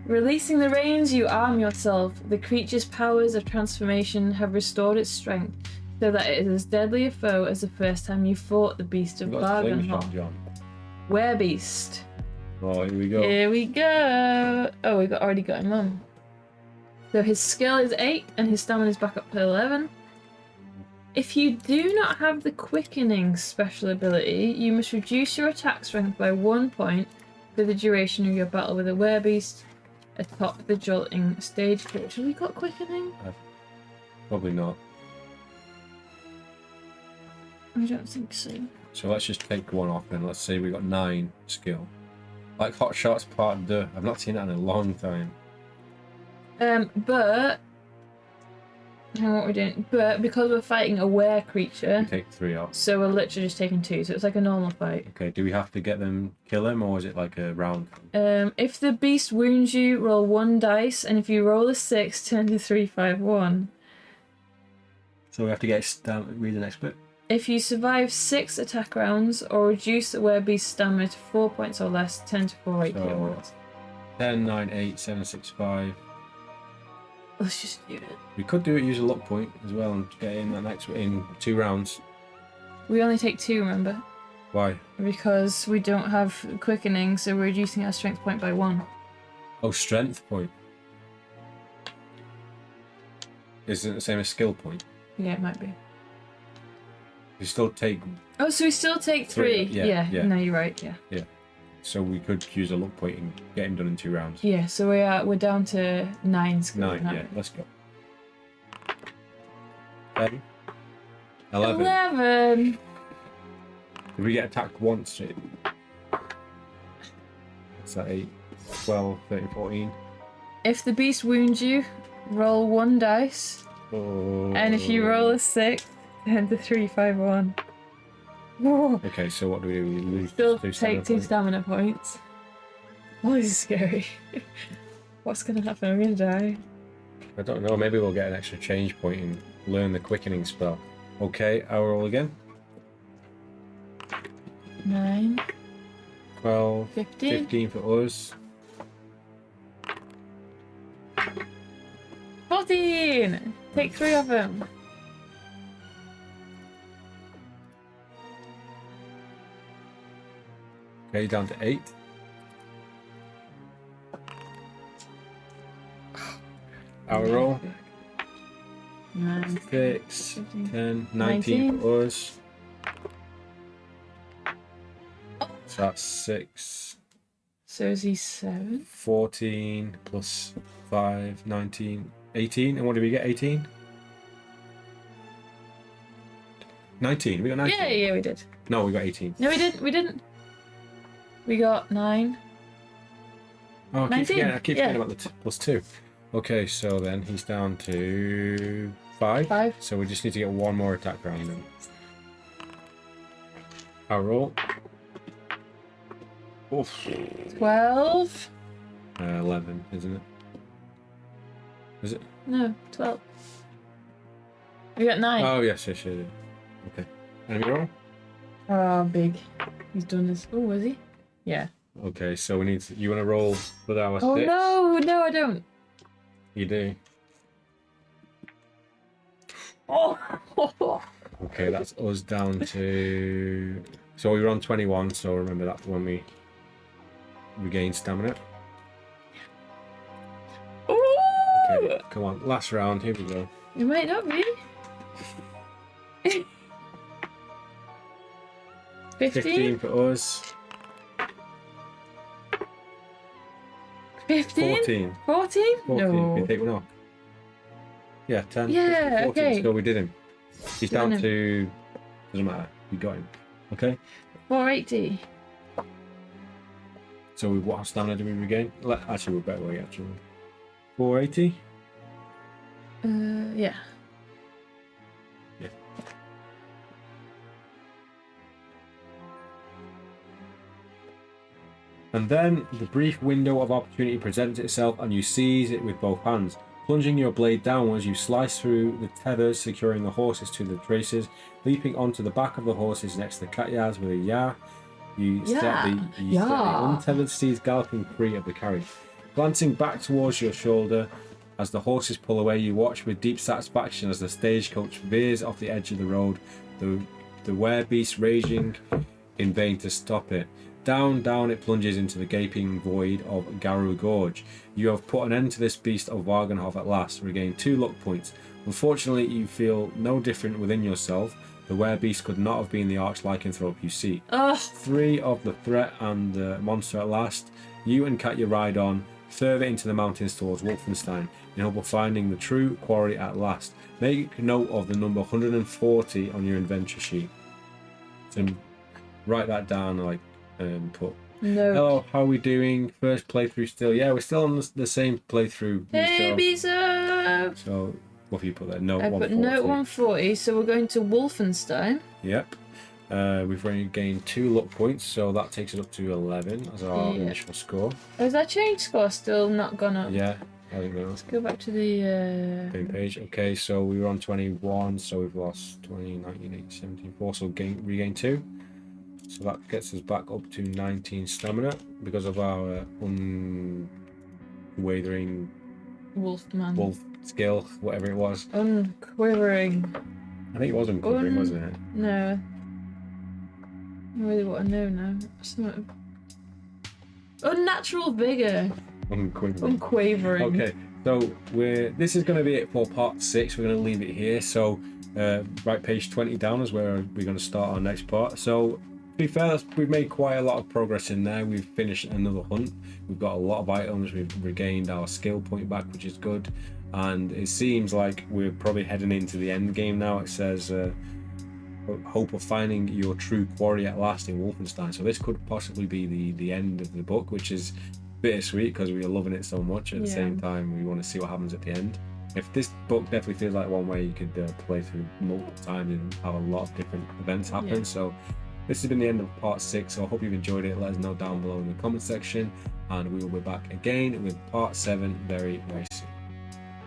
Releasing the reins, you arm yourself. The creature's powers of transformation have restored its strength, so that it is as deadly a foe as the first time you fought the beast of You've got a slingshot, Bargainhall. John. Werebeast. Oh, here we go. Here we go. Oh, we already got him on. So his skill is 8 and his stamina is back up to 11. If you do not have the quickening special ability, you must reduce your attack strength by 1 point for the duration of your battle with a werebeast atop the jolting stagecoach. Have we got quickening? Probably not. I don't think so. So let's just take one off and let's say we got 9 skill. Like Hot Shots Part 2. I've not seen that in a long time. But hang on, what we're doing. But because we're fighting a were creature, We take 3 off. so we're literally just taking 2, so it's like a normal fight. Okay, do we have to get them, kill them, or is it like a round? If the beast wounds you, roll 1 dice, and if you roll a 6, turn to 3, 5, 1. So we have to get read the next bit. If you survive 6 attack rounds or reduce the werebeast's stamina to 4 points or less, 10 to 4 80 So- onwards. 10, 9, 8, 7, 6, 5. Let's just do it. We could do it, use a luck point as well, and get in that next in 2 rounds. We only take 2, remember? Why? Because we don't have quickening, so we're reducing our strength point by 1. Oh, strength point. Isn't it the same as skill point? Yeah, it might be. You still take. Oh, so we still take 3. Three, yeah, yeah. No, you're right. Yeah. So we could use a luck point and get him done in 2 rounds. Yeah. So we're down to 9 skill. 9, now. yeah. Let's go. 10. 11. 11. Did we get attacked once? What's that? 8, 12, 13, 14. If the beast wounds you, roll 1 dice, Oh. and if you roll a 6, turn to 3, 5, 1. Whoa. Okay, so what do we do? We lose Still 2 take 2 stamina points. Oh, this is scary. What's gonna happen? I'm gonna die. I don't know. Maybe we'll get an extra change point and learn the quickening spell. Okay, I'll roll again. 9, 12, 15. 15 for us. 14! Take 3 of them. Okay, down to 8. Our roll. 9. 6, 15, 10, 19 19. for us. So that's 6, So is he 7? 14 plus 5, 19, 18. And what did we get? 18? 19. We got 19. Yeah, we did. No, we got 18. No, we didn't. We got 9. Oh, I 19, keep forgetting yeah. about the plus 2. Okay, so then he's down to 5. 5. So we just need to get 1 more attack round then. Our roll. Oof. 12. 11, isn't it? Is it? No, 12. We got 9. Oh, yes. Okay. Enemy roll? Oh, big. He's done this. Oh, was he? Yeah. Okay, so we need to, you want to roll with our Oh, 6? no, I don't. You do. Oh. Okay, that's us down to... So we were on 21, so remember that's when we regain stamina. Okay, come on. Last round. Here we go. It might not be. 15 for us. 15? 14. 14? 14. No. Can you take one off? Yeah, 10. Yeah, 15, 14. okay. So we did him. He's Done down him. to... Doesn't matter. We got him. Okay? 480. So what stamina do we regain? Actually, we're better way, actually. 480? Yeah. Yeah. And then the brief window of opportunity presents itself and you seize it with both hands. Plunging your blade downwards, you slice through the tethers securing the horses to the traces, leaping onto the back of the horses next to Katyaz with a yah. You set the untethered steeds galloping free of the carriage. Glancing back towards your shoulder as the horses pull away, you watch with deep satisfaction as the stagecoach veers off the edge of the road, the werebeast raging in vain to stop it. Down it plunges into the gaping void of Garu Gorge. You have put an end to this beast of Vargenhof at last, regain 2 luck points. Unfortunately, you feel no different within yourself. The werebeast could not have been the arch-lycanthrope you seek. 3 of the threat and the monster at last. You and Katya ride on, further into the mountains towards Wolfenstein, in hope of finding the true quarry at last. Make note of the number 140 on your adventure sheet. So write that down, like, and put, No. hello, how are we doing? First playthrough still. Yeah, we're still on the same playthrough. Hey, Bizo! So, what have you put there? Note I put 140. note 140, so we're going to Wolfenstein. Yep. We've only gained 2 luck points, so that takes it up to 11 as our initial score. Has that change score still not gone up? Yeah, I think so. Let's go back to the Main page. Okay, so we were on 21, so we've lost 20, 19, 18, 17, 4, so regain 2. So that gets us back up to 19 stamina because of our unwavering Wolfman. wolf skill, whatever it was. Unquivering. I think it was unquivering, wasn't it? No. I really want to know now. Something. Unnatural vigor. Unquivering. Unquavering. Okay, so this is going to be it for part 6. We're going to leave it here. So, right, page 20 down is where we're going to start our next part. So, to be fair, we've made quite a lot of progress in there. We've finished another hunt. We've got a lot of items. We've regained our skill point back, which is good. And it seems like we're probably heading into the end game now. It says, hope of finding your true quarry at last in Wolfenstein. So this could possibly be the end of the book, which is bittersweet because we are loving it so much. At the same time, we want to see what happens at the end. If this book definitely feels like one way you could play through multiple times and have a lot of different events happen. So this has been the end of part 6. So I hope you've enjoyed it. Let us know down below in the comment section, and we will be back again with part 7 very, very soon.